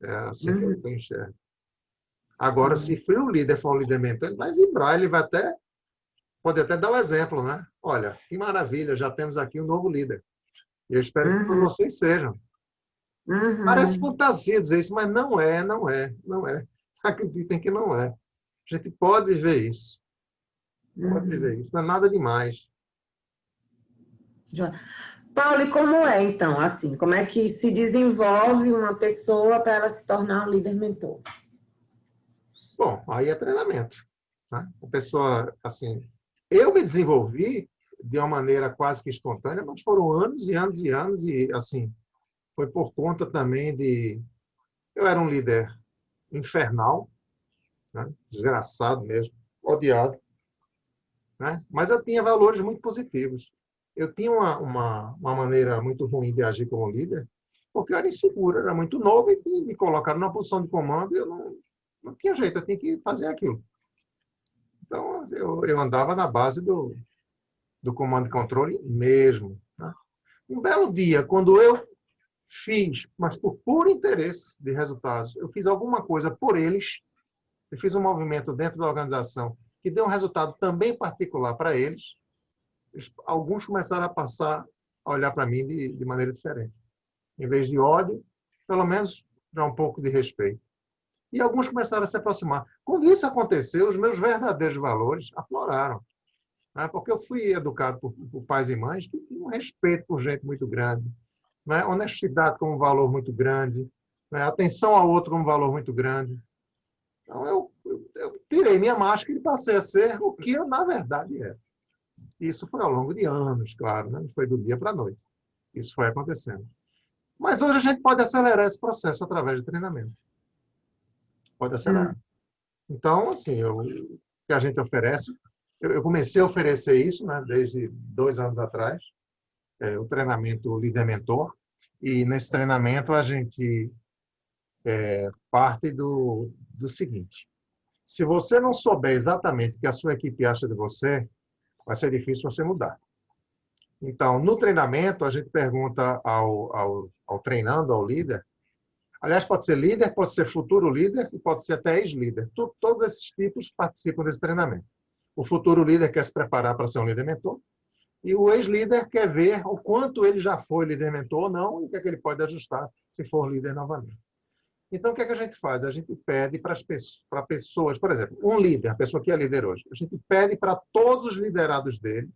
É assim que eu enxergo. Agora, se o líder for um líder mentor, ele vai vibrar, ele vai pode até dar um exemplo, né? Olha, que maravilha, já temos aqui um novo líder. Eu espero que todos vocês sejam. Parece fantasia dizer isso, mas não é. Acreditem que não é. A gente pode ver isso. Pode ver isso. Não é nada demais. Paulo, e como é, então, assim, como é que se desenvolve uma pessoa para ela se tornar um líder mentor? Bom, aí é treinamento, né? A pessoa, assim, eu me desenvolvi de uma maneira quase que espontânea, mas foram anos e anos e anos, e assim, foi por conta também de... Eu era um líder infernal, né? Desgraçado mesmo, odiado, né? Mas eu tinha valores muito positivos. Eu tinha uma maneira muito ruim de agir como líder, porque eu era inseguro, era muito novo e me colocaram numa posição de comando e eu não tinha jeito, eu tinha que fazer aquilo. Então, eu andava na base do comando e controle mesmo, né? Um belo dia, quando eu fiz, mas por puro interesse de resultados, eu fiz alguma coisa por eles, eu fiz um movimento dentro da organização que deu um resultado também particular para eles, alguns começaram a passar a olhar para mim de maneira diferente. Em vez de ódio, pelo menos já um pouco de respeito. E alguns começaram a se aproximar. Quando isso aconteceu, os meus verdadeiros valores afloraram, né? Porque eu fui educado por pais e mães que tinham um respeito por gente muito grande, né? Honestidade como um valor muito grande, né? Atenção ao outro como um valor muito grande. Então, eu tirei minha máscara e passei a ser o que eu, na verdade, era. Isso foi ao longo de anos, claro, né? Não foi do dia para a noite. Isso foi acontecendo. Mas hoje a gente pode acelerar esse processo através de treinamento. Pode acelerar. Então, assim, o que a gente oferece, eu comecei a oferecer isso, né, desde 2 anos atrás, o treinamento Líder Mentor, e nesse treinamento a gente parte do seguinte: se você não souber exatamente o que a sua equipe acha de você, vai ser difícil você mudar. Então, no treinamento, a gente pergunta ao treinando, ao líder, aliás, pode ser líder, pode ser futuro líder e pode ser até ex-líder. Todos esses tipos participam desse treinamento. O futuro líder quer se preparar para ser um líder mentor e o ex-líder quer ver o quanto ele já foi líder mentor ou não e o que é que ele pode ajustar se for líder novamente. Então, o que é que a gente faz? A gente pede para pessoas, por exemplo, um líder, a pessoa que é líder hoje, a gente pede para todos os liderados dele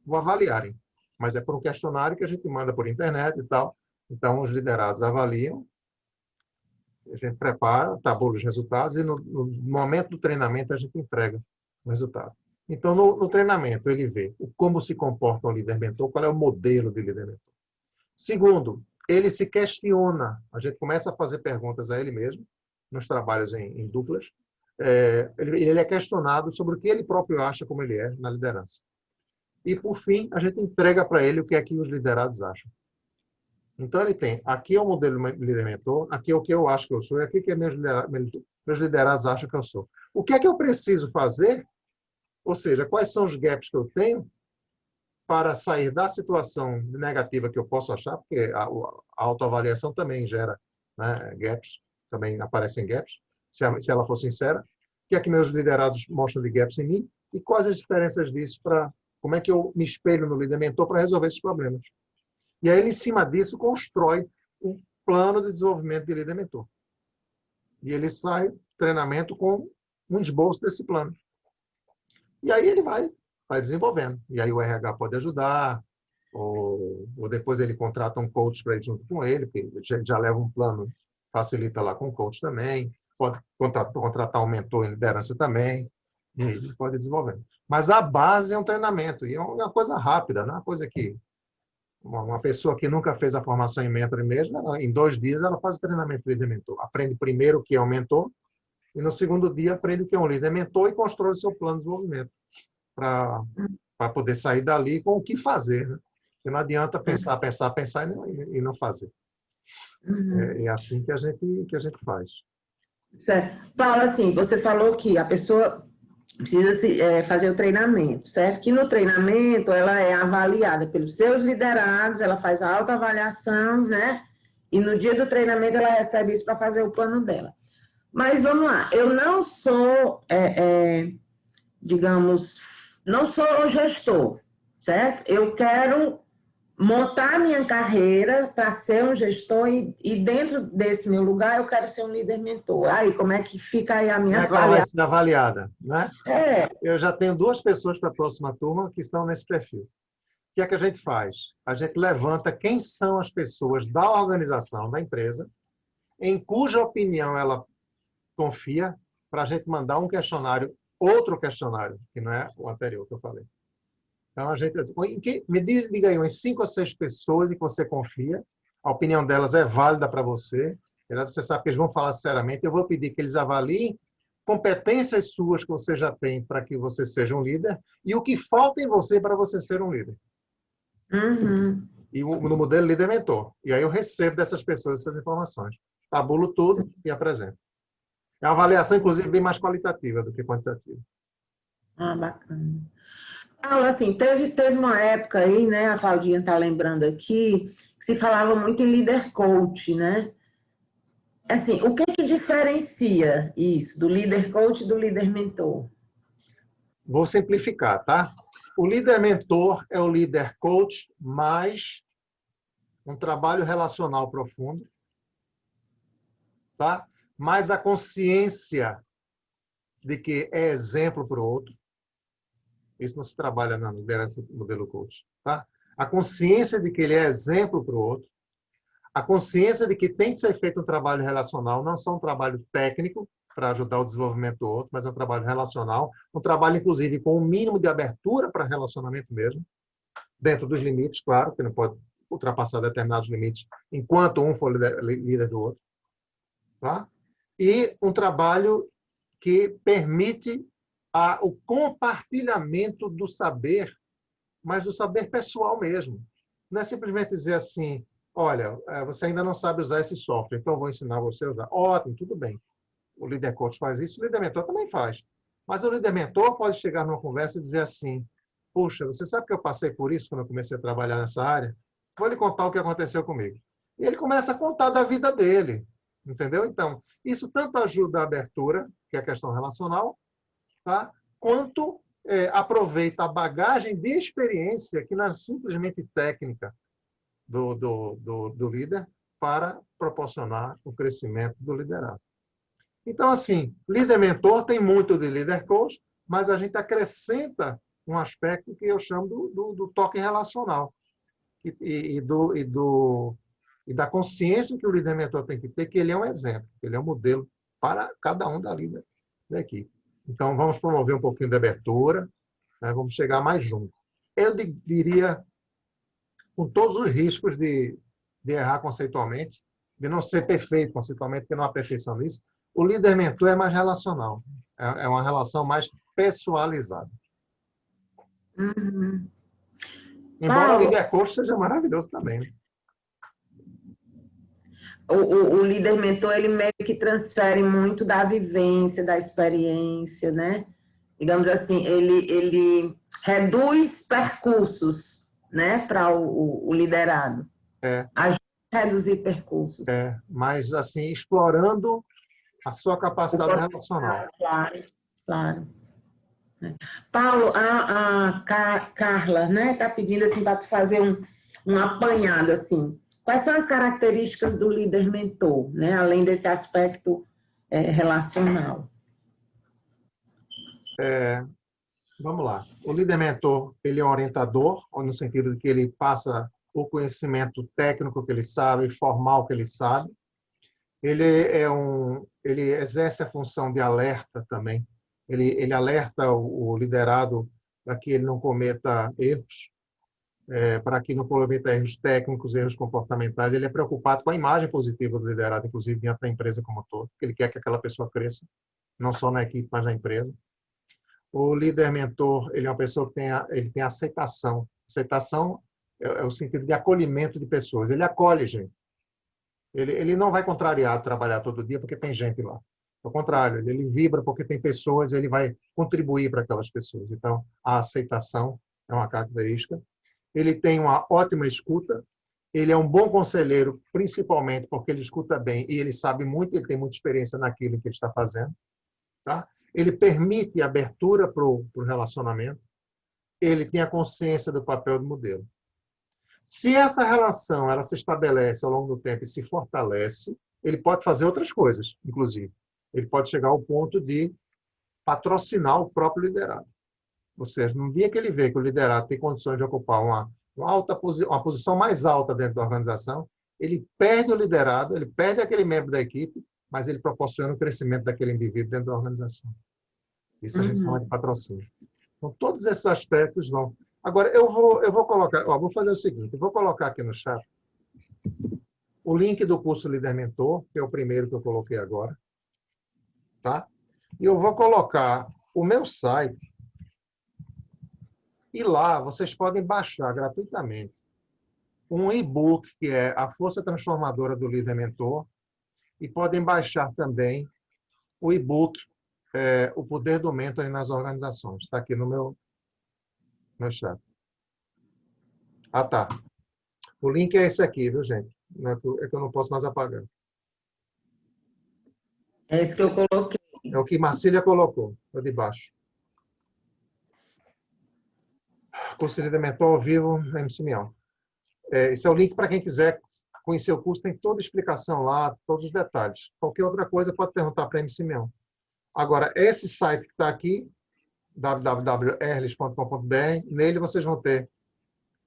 o avaliarem. Mas é por um questionário que a gente manda por internet e tal. Então, os liderados avaliam, a gente prepara, tabula os resultados e no momento do treinamento a gente entrega o resultado. Então, no treinamento, ele vê como se comporta um líder mentor, qual é o modelo de líder mentor. Segundo, ele se questiona. A gente começa a fazer perguntas a ele mesmo, nos trabalhos em duplas. Ele é questionado sobre o que ele próprio acha como ele é na liderança. E, por fim, a gente entrega para ele o que é que os liderados acham. Então, ele tem, aqui é o modelo líder-mentor, aqui é o que eu acho que eu sou, e aqui é que meus liderados acham que eu sou. O que é que eu preciso fazer? Ou seja, quais são os gaps que eu tenho para sair da situação negativa que eu posso achar, porque a autoavaliação também gera, né, gaps, também aparecem gaps, se ela for sincera. O que é que meus liderados mostram de gaps em mim? E quais as diferenças disso para como é que eu me espelho no líder-mentor para resolver esses problemas? E aí ele, em cima disso, constrói um plano de desenvolvimento de líder-mentor. E ele sai do treinamento com um esboço desse plano. E aí ele vai desenvolvendo. E aí o RH pode ajudar, ou depois ele contrata um coach para ir junto com ele, porque já leva um plano, facilita lá com o coach também. Pode contratar um mentor em liderança também. E ele pode desenvolvendo. Mas a base é um treinamento. E é uma coisa rápida, não é uma coisa que... Uma pessoa que nunca fez a formação em mentor mesmo, em 2 dias ela faz o treinamento de líder-mentor. Aprende primeiro o que é um mentor e no segundo dia aprende o que é um líder-mentor e constrói o seu plano de desenvolvimento para poder sair dali com o que fazer, né? Porque não adianta pensar e não fazer. É assim que a gente faz. Certo. Paulo, assim, você falou que a pessoa precisa fazer o treinamento, certo? Que no treinamento ela é avaliada pelos seus liderados, ela faz a autoavaliação, né? E no dia do treinamento ela recebe isso para fazer o plano dela. Mas vamos lá, eu não sou, digamos, não sou gestor, certo? Eu quero montar minha carreira para ser um gestor e dentro desse meu lugar eu quero ser um líder mentor. Aí, como é que fica aí a minha avaliação? Vai ser avaliada, né? É. Eu já tenho 2 pessoas para a próxima turma que estão nesse perfil. O que é que a gente faz? A gente levanta quem são as pessoas da organização, da empresa, em cuja opinião ela confia, para a gente mandar um questionário outro questionário, que não é o anterior que eu falei. Então, a gente diga aí umas 5 ou 6 pessoas em que você confia, a opinião delas é válida para você, você sabe que eles vão falar sinceramente, eu vou pedir que eles avaliem competências suas que você já tem para que você seja um líder e o que falta em você para você ser um líder. Uhum. E no modelo líder-mentor. E aí eu recebo dessas pessoas essas informações. Tabulo tudo e apresento. É uma avaliação, inclusive, bem mais qualitativa do que quantitativa. Ah, bacana. Paulo, assim, teve uma época aí, né, a Claudinha está lembrando aqui, que se falava muito em líder coach, né? Assim, o que que diferencia isso do líder coach e do líder mentor? Vou simplificar, tá? O líder mentor é o líder coach mais um trabalho relacional profundo, tá? Mais a consciência de que é exemplo para o outro. Isso não se trabalha na liderança do modelo coach, tá? A consciência de que ele é exemplo para o outro, a consciência de que tem que ser feito um trabalho relacional, não só um trabalho técnico para ajudar o desenvolvimento do outro, mas é um trabalho relacional, um trabalho, inclusive, com um mínimo de abertura para relacionamento mesmo, dentro dos limites, claro, que não pode ultrapassar determinados limites enquanto um for líder do outro. Tá? E um trabalho que permite o compartilhamento do saber, mas do saber pessoal mesmo. Não é simplesmente dizer assim, olha, você ainda não sabe usar esse software, então eu vou ensinar você a usar. Ótimo, tudo bem. O líder coach faz isso, o líder mentor também faz. Mas o líder mentor pode chegar numa conversa e dizer assim, puxa, você sabe que eu passei por isso quando eu comecei a trabalhar nessa área? Vou lhe contar o que aconteceu comigo. E ele começa a contar da vida dele, entendeu? Então, isso tanto ajuda a abertura, que é a questão relacional, tá? Quanto aproveita a bagagem de experiência, que não é simplesmente técnica, do líder, para proporcionar o crescimento do liderado. Então, assim, líder-mentor tem muito de líder-coach, mas a gente acrescenta um aspecto que eu chamo do toque relacional e da consciência que o líder-mentor tem que ter, que ele é um exemplo, que ele é um modelo para cada um da líder da equipe. Então, vamos promover um pouquinho de abertura, né? Vamos chegar mais junto. Eu diria, com todos os riscos de errar conceitualmente, de não ser perfeito conceitualmente, porque não há perfeição nisso, o líder-mentor é mais relacional. É uma relação mais pessoalizada. Uhum. Embora Paulo, o líder-coach seja maravilhoso também. Né? o líder mentor, ele meio que transfere muito da vivência, da experiência, né? Digamos assim, ele reduz percursos, né, para o liderado. Ajuda a reduzir percursos. Mas, assim, explorando a sua capacidade relacional. Claro, claro. Paulo, a Carla, né, está pedindo assim, para tu fazer um apanhado, assim. Quais são as características do líder mentor, né, além desse aspecto relacional? Vamos lá. O líder mentor, ele é um orientador, no sentido de que ele passa o conhecimento técnico que ele sabe, formal que ele sabe. Ele exerce a função de alerta também. Ele alerta o liderado para que ele não cometa erros, para que não cometa erros técnicos, erros comportamentais. Ele é preocupado com a imagem positiva do liderado, inclusive dentro da empresa como um todo, porque ele quer que aquela pessoa cresça, não só na equipe, mas na empresa. O líder mentor, ele é uma pessoa que ele tem aceitação. Aceitação é o sentido de acolhimento de pessoas. Ele acolhe gente. Ele não vai contrariar trabalhar todo dia porque tem gente lá. Ao contrário, ele vibra porque tem pessoas, ele vai contribuir para aquelas pessoas. Então, a aceitação é uma característica. Ele tem uma ótima escuta. Ele é um bom conselheiro, principalmente porque ele escuta bem e ele sabe muito, ele tem muita experiência naquilo que ele está fazendo. Tá? Ele permite abertura para o relacionamento. Ele tem a consciência do papel do modelo. Se essa relação ela se estabelece ao longo do tempo e se fortalece, ele pode fazer outras coisas, inclusive. Ele pode chegar ao ponto de patrocinar o próprio liderado. Ou seja, no dia que ele vê que o liderado tem condições de ocupar uma posição mais alta dentro da organização, ele perde o liderado, ele perde aquele membro da equipe, mas ele proporciona o crescimento daquele indivíduo dentro da organização. Isso a gente chama de patrocínio. Então, todos esses aspectos vão... Agora, eu vou colocar... vou fazer o seguinte, eu vou colocar aqui no chat o link do curso Líder Mentor, que é o primeiro que eu coloquei agora. Tá? E eu vou colocar o meu site. E lá vocês podem baixar gratuitamente um e-book que é A Força Transformadora do Líder Mentor, e podem baixar também o e-book O Poder do Mentoring nas Organizações. Está aqui no meu chat. Ah, tá. O link é esse aqui, viu, gente? É que eu não posso mais apagar. É esse que eu coloquei. É o que Marcília colocou, é de baixo. Curso de Líder Mentor ao vivo, MC Mion. Esse é o link para quem quiser conhecer o curso, tem toda a explicação lá, todos os detalhes. Qualquer outra coisa pode perguntar para a MC Mion. Agora, esse site que está aqui, www.erles.com.br, nele vocês vão ter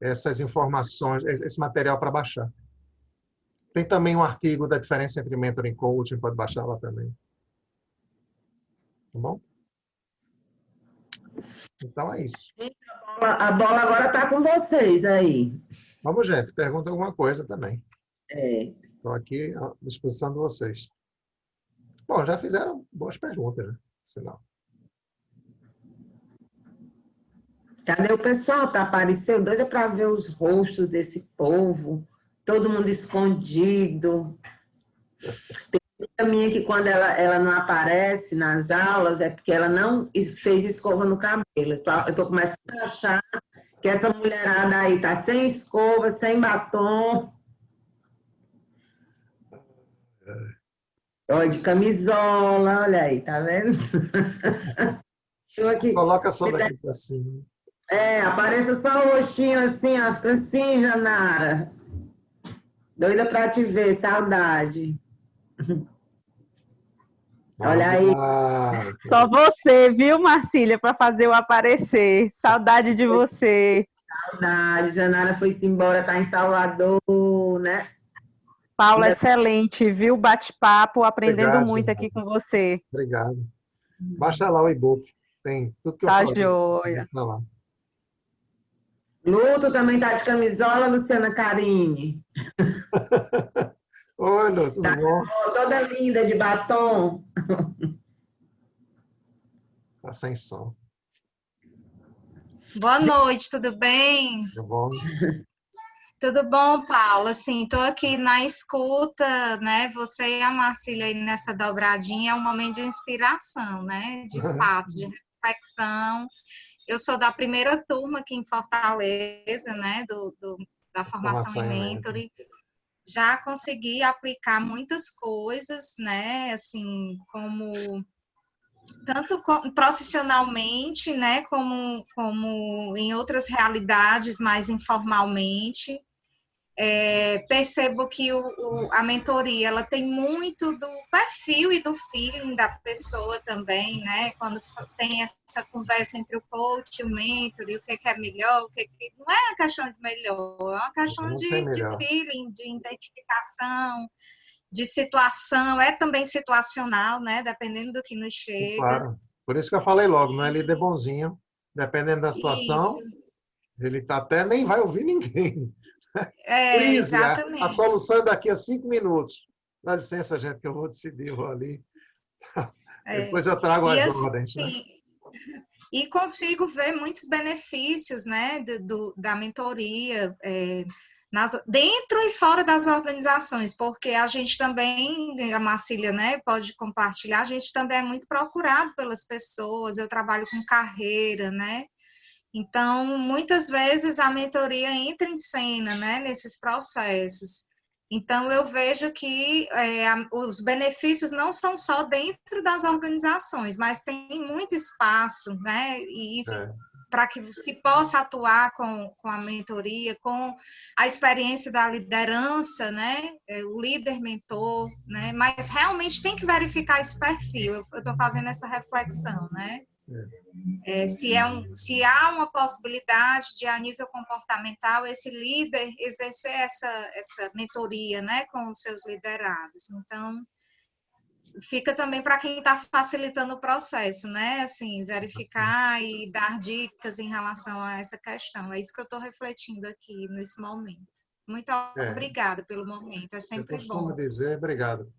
essas informações, esse material para baixar. Tem também um artigo da diferença entre mentoring e coaching, pode baixar lá também. Tá bom? Então é isso. A bola agora está com vocês aí. Vamos, gente, pergunta alguma coisa também. Estou aqui à disposição de vocês. Bom, já fizeram boas perguntas, né? Sinal. Cadê o pessoal? Tá aparecendo, doida para ver os rostos desse povo. Todo mundo escondido. Tem uma minha que quando ela não aparece nas aulas é porque ela não fez escova no cabelo. Eu tô começando a achar que essa mulherada aí tá sem escova, sem batom. Olha, de camisola, olha aí, tá vendo? Aqui, Coloca só daqui para cima. Apareça só o rostinho assim, ó, fica assim, Janara. Doida pra te ver, saudade. Olha aí. Só você, viu, Marcília, para fazer eu aparecer. Saudade de você. Saudade. Janara foi-se embora, tá em Salvador, né? Paula, excelente, viu? Bate-papo, aprendendo Obrigado, muito aqui com você. Obrigado. Baixa lá o e-book. Tem tudo que eu Tá falei. joia. Tá lá. Luto também tá de camisola, Luciana Carine. Oi, Lu, tudo bom? Toda linda de batom. Tá sem som. Boa noite, tudo bem? Tudo bom? Tudo bom, Paula? Assim, estou aqui na escuta, né? Você e a Marcília aí nessa dobradinha é um momento de inspiração, né? De fato, de reflexão. Eu sou da primeira turma aqui em Fortaleza, né? Da formação em mentoring. Já consegui aplicar muitas coisas, né? Assim, como tanto profissionalmente, né? Como em outras realidades mais informalmente. Percebo que a mentoria ela tem muito do perfil e do feeling da pessoa também, né? Quando tem essa conversa entre o coach e o mentor, e o que é melhor, não é uma questão de melhor, é uma questão de feeling, de identificação, de situação, é também situacional, né? Dependendo do que nos chega. Claro. Por isso que eu falei logo, não é líder bonzinho, dependendo da situação, ele tá até nem vai ouvir ninguém. Exatamente. A solução é daqui a 5 minutos. Dá licença, gente, que eu vou decidir, vou ali. Depois eu trago as ordens. Né? E consigo ver muitos benefícios, né, da mentoria dentro e fora das organizações, porque a gente também, a Marcília, né, pode compartilhar, a gente também é muito procurado pelas pessoas, eu trabalho com carreira, né, então, muitas vezes a mentoria entra em cena, né, nesses processos. Então, eu vejo que os benefícios não são só dentro das organizações, mas tem muito espaço, né, e para que se possa atuar com a mentoria, com a experiência da liderança, né, o líder mentor, né, mas realmente tem que verificar esse perfil. Eu estou fazendo essa reflexão, né? Se há uma possibilidade de, a nível comportamental, esse líder exercer essa mentoria, né, com os seus liderados. Então, fica também para quem está facilitando o processo, né? Assim, verificar e dar dicas em relação a essa questão. É isso que eu estou refletindo aqui nesse momento. Muito obrigada pelo momento, é sempre eu costumo bom. dizer, obrigado.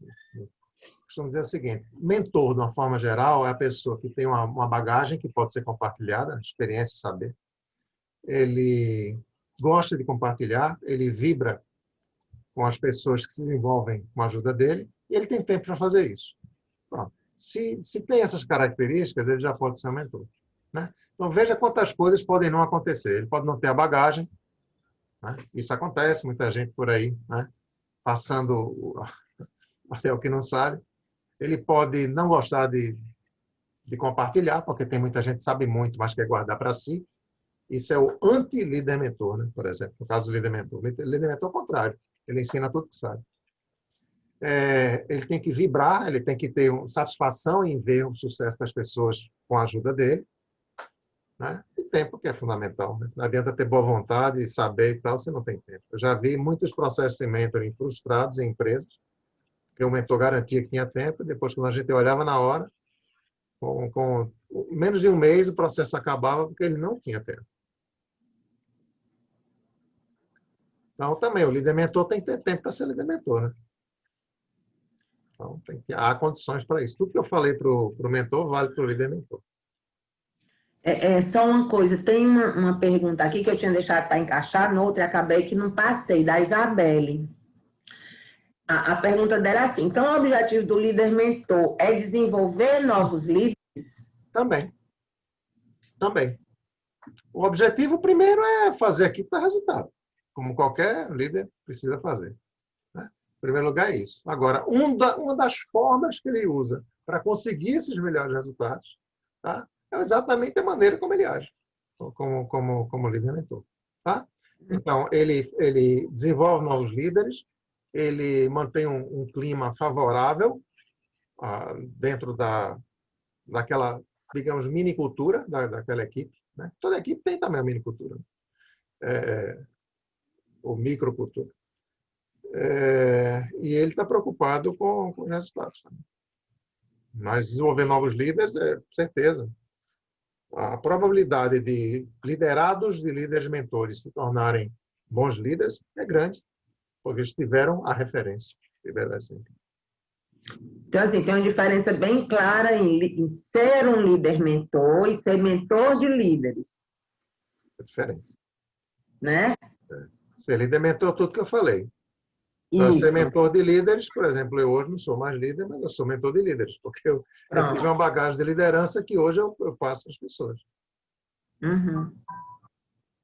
Costumo dizer o seguinte: mentor, de uma forma geral, é a pessoa que tem uma bagagem que pode ser compartilhada, experiência, saber. Ele gosta de compartilhar, ele vibra com as pessoas que se desenvolvem com a ajuda dele, e ele tem tempo para fazer isso. Pronto. Se tem essas características, ele já pode ser um mentor, né? Então, veja quantas coisas podem não acontecer. Ele pode não ter a bagagem, né? Isso acontece, muita gente por aí, né? Passando até o que não sabe. Ele pode não gostar de compartilhar, porque tem muita gente que sabe muito, mas quer guardar para si. Isso é o anti-líder mentor, né? Por exemplo, no caso do líder mentor. O líder mentor é o contrário. Ele ensina tudo que sabe. Ele tem que vibrar, ele tem que ter satisfação em ver o sucesso das pessoas com a ajuda dele, né? E tempo, que é fundamental, né? Não adianta ter boa vontade e saber e tal, se não tem tempo. Eu já vi muitos processos de mentoring frustrados em empresas, que o mentor garantia que tinha tempo, e depois, quando a gente olhava na hora, com menos de um mês, o processo acabava porque ele não tinha tempo. Então, também, o líder mentor tem que ter tempo para ser líder mentor, né? Então, há condições para isso. Tudo que eu falei para o mentor vale para o líder mentor. Só uma coisa, tem uma pergunta aqui que eu tinha deixado para encaixar, noutra e acabei que não passei, da Isabelle. A pergunta dela é assim: então o objetivo do líder mentor é desenvolver novos líderes? Também. O objetivo primeiro é fazer aqui para resultado, como qualquer líder precisa fazer, né? Em primeiro lugar é isso. Agora, uma das formas que ele usa para conseguir esses melhores resultados, tá? É exatamente a maneira como ele age, como líder mentor, tá? Então, ele desenvolve novos líderes, ele mantém um clima favorável dentro daquela, digamos, minicultura daquela equipe, né? Toda equipe tem também a minicultura, ou microcultura. E ele está preocupado com os resultados. Mas desenvolver novos líderes, certeza. A probabilidade de liderados de líderes mentores se tornarem bons líderes é grande, porque eles tiveram a referência. Então, assim, tem uma diferença bem clara em ser um líder mentor e ser mentor de líderes. É diferente. Né? Ser líder mentor, tudo que eu falei. Para ser mentor de líderes, por exemplo, eu hoje não sou mais líder, mas eu sou mentor de líderes, porque eu tive uma bagagem de liderança que hoje eu passo para as pessoas. Uhum.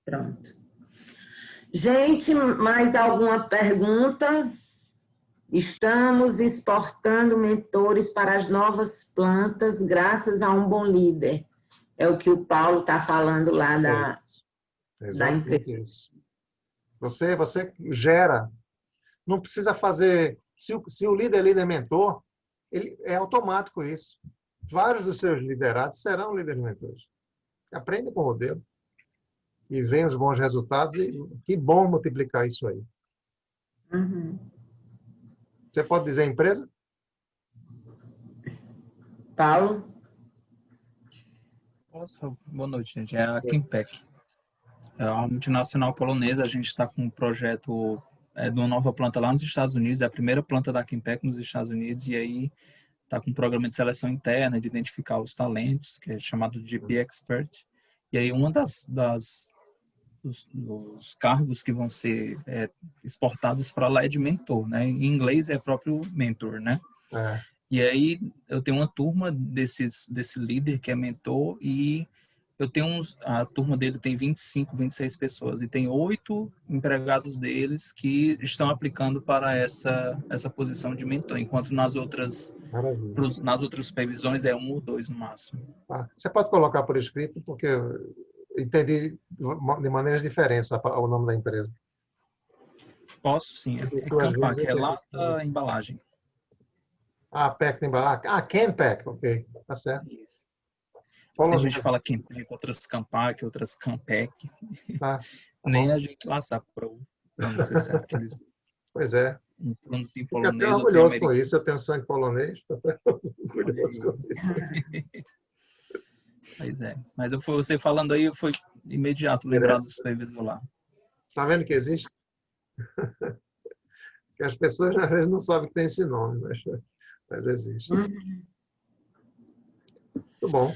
Pronto. Gente, mais alguma pergunta? Estamos exportando mentores para as novas plantas graças a um bom líder. É o que o Paulo está falando lá da empresa. Isso. Você gera. Não precisa fazer... Se o líder é líder mentor, ele é automático isso. Vários dos seus liderados serão líderes mentores. Aprenda com o modelo. E vem os bons resultados. E que bom multiplicar isso aí. Uhum. Você pode dizer empresa? Paulo? Boa noite, gente. É a Kimpec. É uma multinacional polonesa. A gente está com um projeto de uma nova planta lá nos Estados Unidos. É a primeira planta da Kimpec nos Estados Unidos. E aí está com um programa de seleção interna, de identificar os talentos, que é chamado de Be Expert. E aí uma dos cargos que vão ser exportados para lá é de mentor, né? Em inglês é próprio mentor, né? E aí eu tenho uma turma desse líder que é mentor e eu tenho a turma dele tem 25, 26 pessoas e tem 8 empregados deles que estão aplicando para essa posição de mentor, enquanto nas outras supervisões é 1 ou 2 no máximo. Você pode colocar por escrito, porque eu entendi de maneiras diferentes o nome da empresa. Posso, sim. É Campac, é lata, embalagem. Pack de embalagem. Campac, ok. Tá certo. Isso. Tem gente que fala Campac, outras Campac, outras Campec. Nem a gente lá sabe para não ser certo. Pois é. pronúncia em Fico até polonês. orgulhoso com isso, eu tenho sangue polonês. Orgulhoso com isso. Pois é. Mas você falando aí, foi imediato lembrar do supervisor lá. Tá vendo que existe? Que as pessoas às vezes não sabem que tem esse nome, mas existe. Muito bom.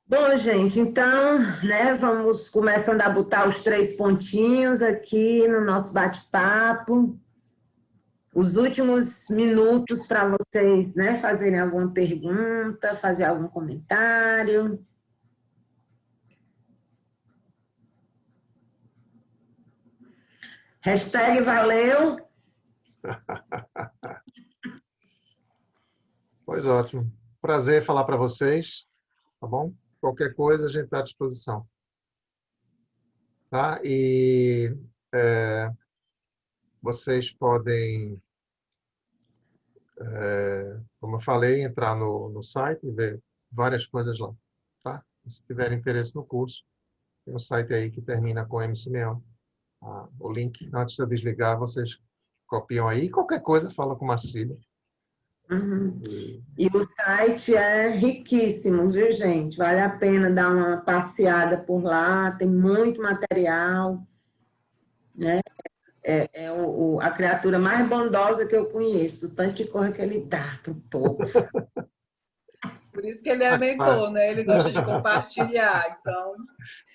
Bom, gente, então, né, vamos começando a botar os 3 pontinhos aqui no nosso bate-papo. Os últimos minutos para vocês, né, fazerem alguma pergunta, fazer algum comentário. Hashtag valeu. Pois ótimo. Prazer falar para vocês, tá bom? Qualquer coisa a gente está à disposição. Tá? E vocês podem, como eu falei, entrar no site e ver várias coisas lá. Tá? Se tiverem interesse no curso, tem um site aí que termina com M. Simeão. O link, antes de eu desligar, vocês copiam aí. Qualquer coisa, fala com o Marcílio. E o site é riquíssimo, viu, gente? Vale a pena dar uma passeada por lá, tem muito material, né? É a criatura mais bondosa que eu conheço, do tanto de coisa que ele dá para o povo. Por isso que ele é mentor, né? Ele gosta de compartilhar. Então,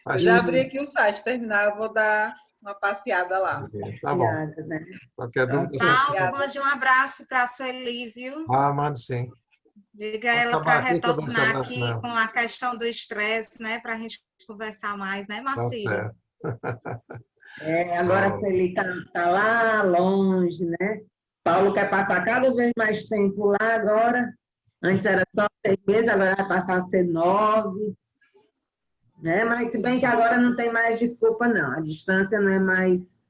eu já abri aqui o site, terminar, eu vou dar uma passeada lá. Tá bom. Né? Qualquer dúvida. Paulo, mande um abraço para a Sueli, viu? Mando sim. Diga ela para retornar aqui com a questão do estresse, né? Para a gente conversar mais, né, Marcílio? Tá certo. Agora a Sueli tá lá longe, né? Paulo quer passar cada vez mais tempo lá agora. Antes era só 6 meses, agora vai passar a ser 9. Né? Mas se bem que agora não tem mais desculpa, não. A distância não é mais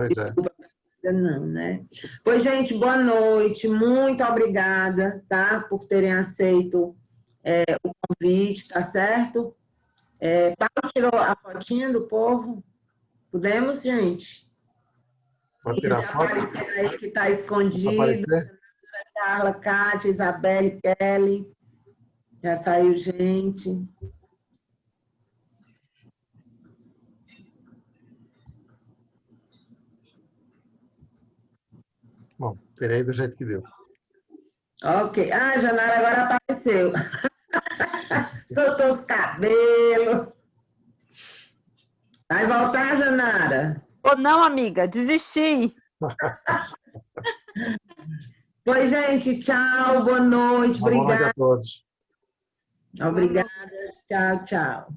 desculpa, não, né? Pois, gente, boa noite. Muito obrigada, tá? Por terem aceito o convite, tá certo? Paulo tirou a fotinha do povo? Podemos, gente? Pode tirar a foto? Aparecer aí que está escondido. Carla, Cátia, Isabelle, Kelly. Já saiu gente. Bom, tirei do jeito que deu. Ok. A Janara agora apareceu. Soltou os cabelos. Vai voltar, Janara? Ou não, amiga, desisti. Pois, gente, tchau, boa noite, obrigada. Boa noite a todos. Obrigada, tchau, tchau.